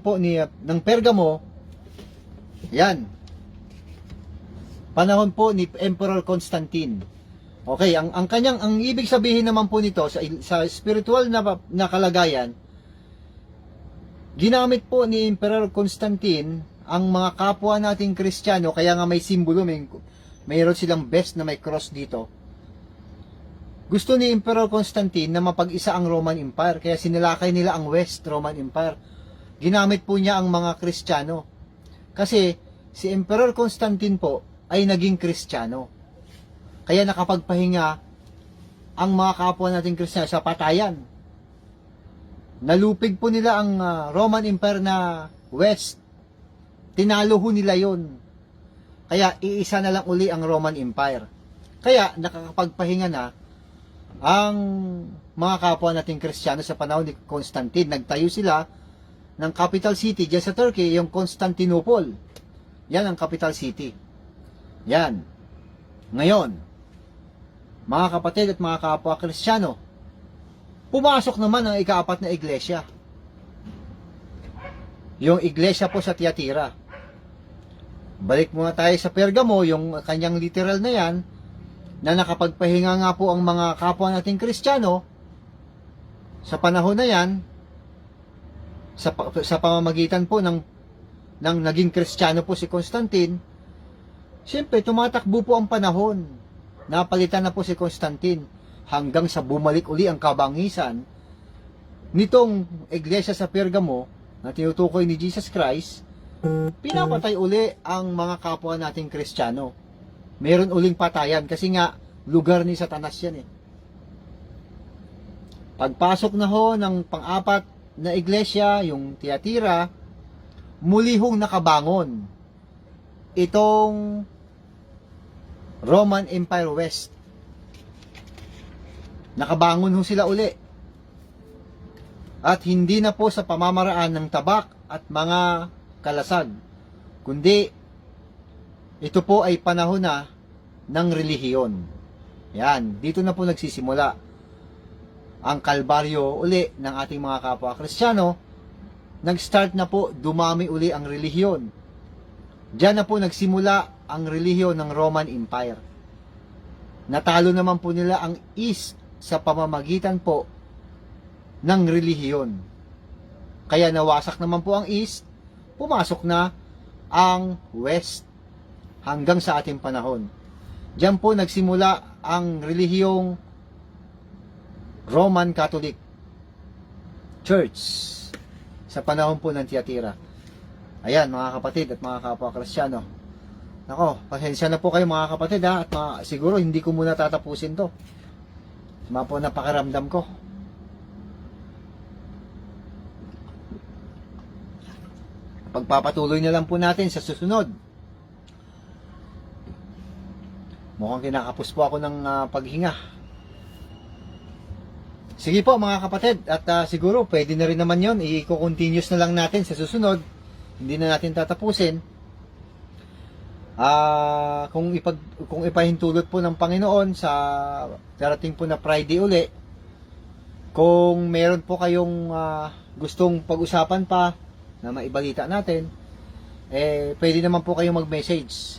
po ng Pergamo. Yan, panahon po ni Emperor Constantine. Okay, ang ibig sabihin naman po nito sa spiritual na kalagayan, ginamit po ni Emperor Constantine ang mga kapwa nating Kristiyano, kaya nga may simbolo, mayroon silang best na may cross dito. Gusto ni Emperor Constantine na mapag-isa ang Roman Empire, kaya sinilakay nila ang West Roman Empire. Ginamit po niya ang mga Kristiyano. Kasi si Emperor Constantine po ay naging Kristiyano. Kaya nakapagpahinga ang mga kapwa nating Kristiyano sa patayan. Nalupig po nila ang Roman Empire na West. Tinalo ho nila yon. Kaya iisa na lang uli ang Roman Empire. Kaya nakakapagpahinga na ang mga kapwa nating Kristiyano sa panahon ni Constantine. Nagtayo sila ng capital city dyan sa Turkey, yung Constantinople. Yan ang capital city. Yan. Ngayon, mga kapatid at mga kapwa Kristiyano, pumasok naman ang ika-4 na iglesia. Yung iglesia po sa Tiatira. Balik muna tayo sa Pergamo, yung kanyang literal na yan, na nakapagpahinga nga po ang mga kapwa nating Kristiyano sa panahon na yan, sa pamamagitan po ng naging Kristiyano po si Constantine. Siyempre, tumatakbo po ang panahon. Napalitan na po si Constantine hanggang sa bumalik uli ang kabangisan nitong iglesia sa Pergamo na tinutukoy ni Jesus Christ, pinapatay uli ang mga kapwa nating Kristiyano. Meron uling patayan kasi nga lugar ni Satanas yan eh. Pagpasok na ho ng pang-apat na iglesia, yung Tiatira, muli hong nakabangon itong Roman Empire West. Nakabangon ho sila uli. At hindi na po sa pamamaraan ng tabak at mga kalasag, kundi ito po ay panahon na ng relihiyon. Yan, dito na po nagsisimula ang kalbaryo uli ng ating mga kapwa Kristiyano. Nag-start na po dumami uli ang relihiyon. Diyan na po nagsimula ang relihiyon ng Roman Empire. Natalo naman po nila ang East sa pamamagitan po ng relihiyon. Kaya nawasak naman po ang East, pumasok na ang West hanggang sa ating panahon. Diyan po nagsimula ang relihiyong Roman Catholic Church sa panahon po ng Tiatira. Ayan mga kapatid at mga kapwa Kristiyano. Nako, pasensya na po kayo mga kapatid ha, at siguro hindi ko muna tatapusin to. Suma po napakaramdam ko. Pagpapatuloy na lang po natin sa susunod. Mukhang kinakapos po ako ng paghinga. Sige po mga kapatid, at siguro pwede na rin naman yon, i-continuous na lang natin sa susunod. Hindi na natin tatapusin. Kung ipahintulot po ng Panginoon sa darating po na Friday uli, kung meron po kayong gustong pag-usapan pa na maibalita natin, pwede naman po kayong mag-message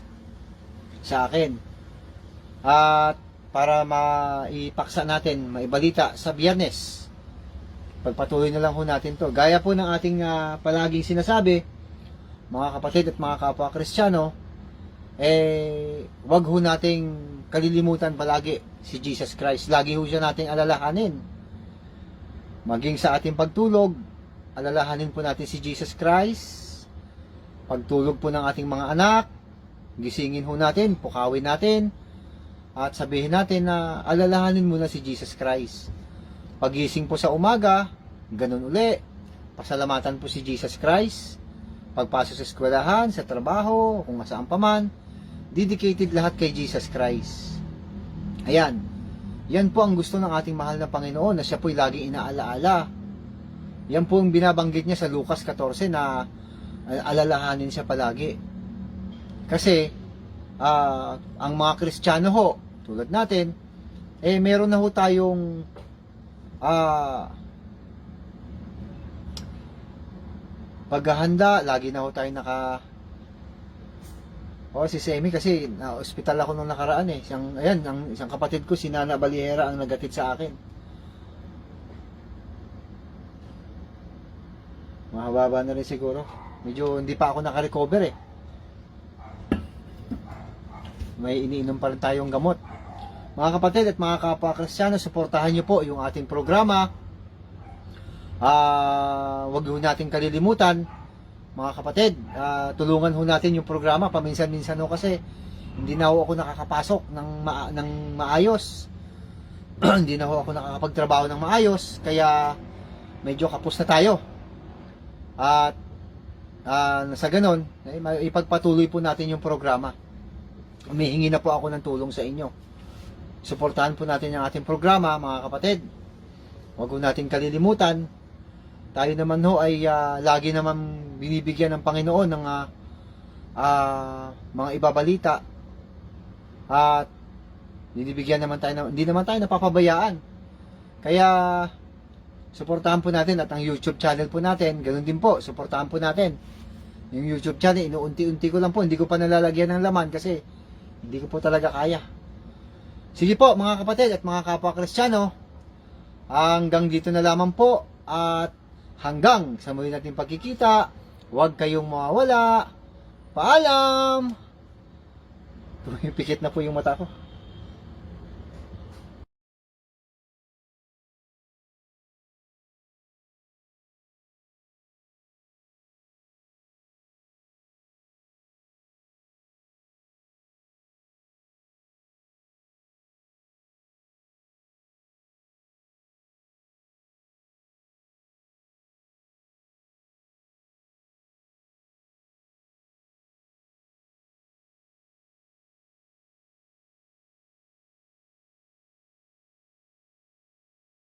sa akin. At para maipaksa natin, maibalita sa Biyernes. Pagpatuloy na lang ho natin to. Gaya po ng ating palaging sinasabi, mga kapatid at mga kapwa Kristiyano, wag ho nating kalilimutan palagi si Jesus Christ. Lagi ho siya nating alalahanin. Maging sa ating pagtulog, alalahanin po natin si Jesus Christ. Pagtulog po ng ating mga anak, gisingin ho natin, pukawin natin, at sabihin natin na alalahanin muna si Jesus Christ. Pagising po sa umaga, ganun uli, pasalamatan po si Jesus Christ. Pagpasok sa eskwelahan, sa trabaho, kung saan pa man, dedicated lahat kay Jesus Christ. Ayan, yan po ang gusto ng ating mahal na Panginoon, na siya po'y laging inaalaala. Yan po ang binabanggit niya sa Lucas 14 na alalahanin siya palagi. Kasi ang mga Kristiyano ho, tulad natin, meron na ho tayong paghahanda, lagi na ho tayo si Semi kasi na-hospital ako nung nakaraan isang kapatid ko, si Nana Balihera, ang nagatid sa akin. Mahaba na rin siguro. Medyo hindi pa ako naka-recover May iniinom pa rin tayong gamot. Mga kapatid at mga kapwa Kristiyano, suportahan nyo po yung ating programa. Huwag ho natin kalilimutan, mga kapatid, tulungan ho natin yung programa paminsan-minsan ho, kasi hindi na ho ako nakakapasok ng maayos. Hindi na ho ako nakakapagtrabaho ng maayos, kaya medyo kapos na tayo. At sa ganon, ipagpatuloy po natin yung programa. Humihingi na po ako ng tulong sa inyo. Suportahan po natin ang ating programa, mga kapatid. Huwag ho natin kalilimutan. Tayo naman ho ay lagi naman binibigyan ng Panginoon ng mga ibabalita. At binibigyan naman tayo, hindi naman tayo napapabayaan. Kaya suportahan po natin, at ang YouTube channel po natin, ganoon din po, suportahan po natin. Yung YouTube channel, inuunti-unti ko lang po, hindi ko pa nalalagyan ng laman kasi hindi ko po talaga kaya. Sige po mga kapatid at mga kapwa Kristiyano, hanggang dito na lamang po, at hanggang sa muli natin pagkikita, huwag kayong mawawala. Paalam! Pikit na po yung mata ko.